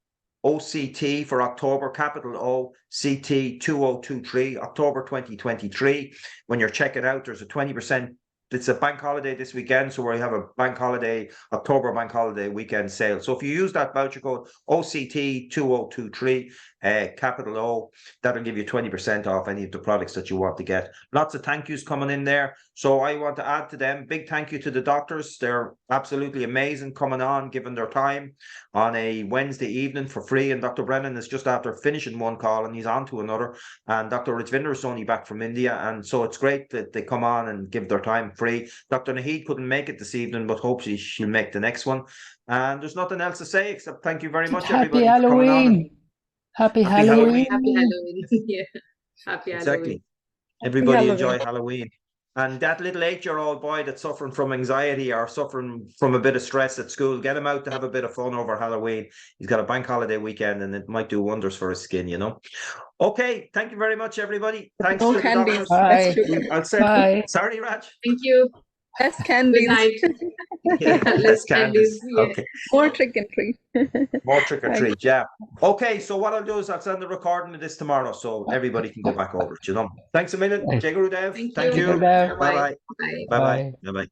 OCT for October, capital OCT 2023, October 2023. When you're checking out, there's a 20% it's a bank holiday this weekend, so we have a bank holiday, October bank holiday weekend sale. So if you use that voucher code OCT2023, capital O, that'll give you 20% off any of the products that you want to get. Lots of thank yous coming in there. So I want to add to them, big thank you to the doctors. They're absolutely amazing coming on, giving their time on a Wednesday evening for free. And Dr. Brennan is just after finishing one call and he's on to another. And Dr. Richvinder is only back from India. And so it's great that they come on and give their time free. Dr. Naheed couldn't make it this evening, but hopefully she'll make the next one. And there's nothing else to say except thank you very much, everybody,
Happy
for coming on.
Halloween. Happy
Happy
Halloween.
Happy Halloween. Yeah. Happy
Exactly.
Halloween.
Everybody
Halloween.
enjoy Halloween. And that little 8-year-old boy that's suffering from anxiety or suffering from a bit of stress at school, get him out to have a bit of fun over Halloween. He's got a bank holiday weekend and it might do wonders for his skin, you know. Okay, thank you very much, everybody. Thanks
No
to the
candies.
doctors.
Bye.
Less sugar.
I'll say,
Bye.
sorry, Raj.
Thank you.
Less
Good
candies.
night.
Yeah,
Less candies. Yeah.
Okay,
More trick and treat.
more trick or
Bye.
treat, yeah. Okay, so what I'll do is I'll send the recording of this tomorrow so everybody can go back over it, you know. Thanks a million,
Thanks.
Jay Gurudev.
Thank
Thank
you.
you.
Gurudev.
Bye-bye.
Bye.
Bye-bye. Bye-bye.